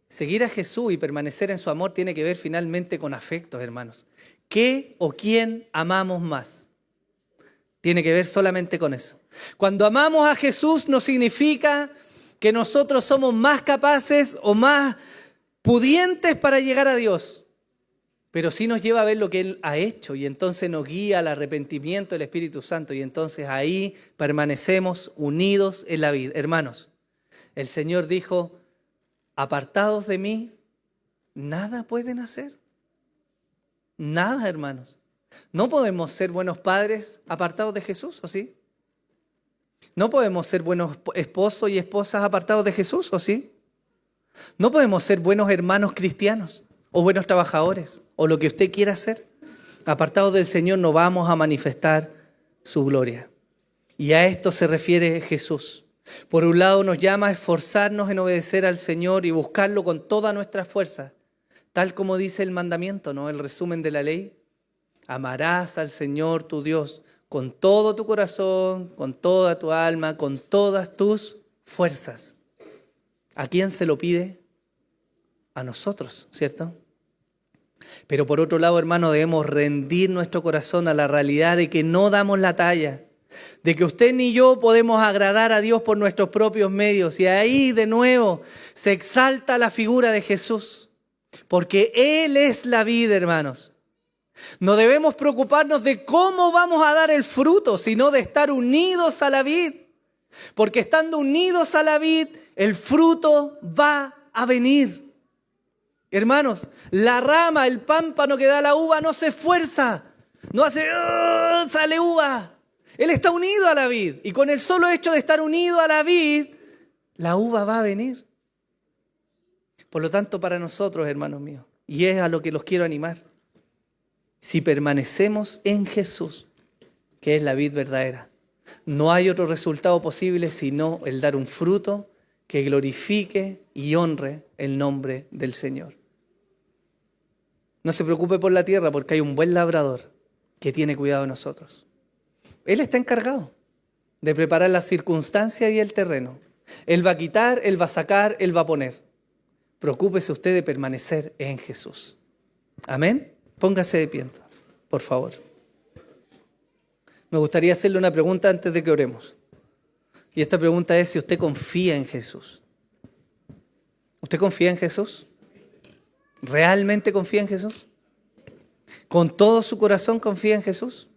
S1: Seguir a Jesús y permanecer en su amor tiene que ver finalmente con afectos, hermanos. ¿Qué o quién amamos más? Tiene que ver solamente con eso. Cuando amamos a Jesús no significa que nosotros somos más capaces o más pudientes para llegar a Dios, pero sí nos lleva a ver lo que Él ha hecho y entonces nos guía al arrepentimiento del Espíritu Santo y entonces ahí permanecemos unidos en la vida. Hermanos, el Señor dijo, apartados de mí, nada pueden hacer. Nada, hermanos. ¿No podemos ser buenos padres apartados de Jesús, o sí? ¿No podemos ser buenos esposos y esposas apartados de Jesús, o sí? ¿No podemos ser buenos hermanos cristianos o buenos trabajadores o lo que usted quiera hacer? Apartados del Señor no vamos a manifestar su gloria. Y a esto se refiere Jesús. Por un lado nos llama a esforzarnos en obedecer al Señor y buscarlo con toda nuestra fuerza, tal como dice el mandamiento, ¿no? El resumen de la ley. Amarás al Señor tu Dios con todo tu corazón, con toda tu alma, con todas tus fuerzas. ¿A quién se lo pide? A nosotros, ¿cierto? Pero por otro lado, hermano, debemos rendir nuestro corazón a la realidad de que no damos la talla, de que usted ni yo podemos agradar a Dios por nuestros propios medios. Y ahí de nuevo se exalta la figura de Jesús, porque Él es la vid, hermanos. No debemos preocuparnos de cómo vamos a dar el fruto, sino de estar unidos a la vid. Porque estando unidos a la vid, el fruto va a venir. Hermanos, la rama, el pámpano que da la uva no se esfuerza, no hace, sale uva. Él está unido a la vid y con el solo hecho de estar unido a la vid, la uva va a venir. Por lo tanto, para nosotros, hermanos míos, y es a lo que los quiero animar, si permanecemos en Jesús, que es la vid verdadera, no hay otro resultado posible sino el dar un fruto que glorifique y honre el nombre del Señor. No se preocupe por la tierra porque hay un buen labrador que tiene cuidado de nosotros. Él está encargado de preparar las circunstancias y el terreno. Él va a quitar, Él va a sacar, Él va a poner. Preocúpese usted de permanecer en Jesús. Amén. Póngase de pie entonces, por favor. Me gustaría hacerle una pregunta antes de que oremos. Y esta pregunta es si usted confía en Jesús. ¿Usted confía en Jesús? ¿Realmente confía en Jesús? ¿Con todo su corazón confía en Jesús?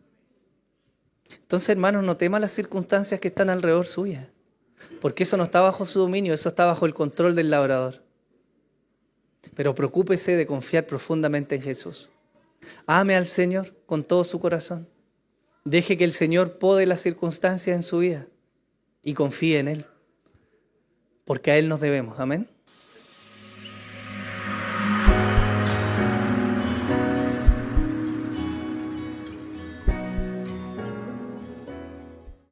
S1: Entonces, hermanos, no tema las circunstancias que están alrededor suya, porque eso no está bajo su dominio, eso está bajo el control del labrador. Pero preocúpese de confiar profundamente en Jesús. Ame al Señor con todo su corazón. Deje que el Señor pode las circunstancias en su vida y confíe en Él, porque a Él nos debemos. Amén.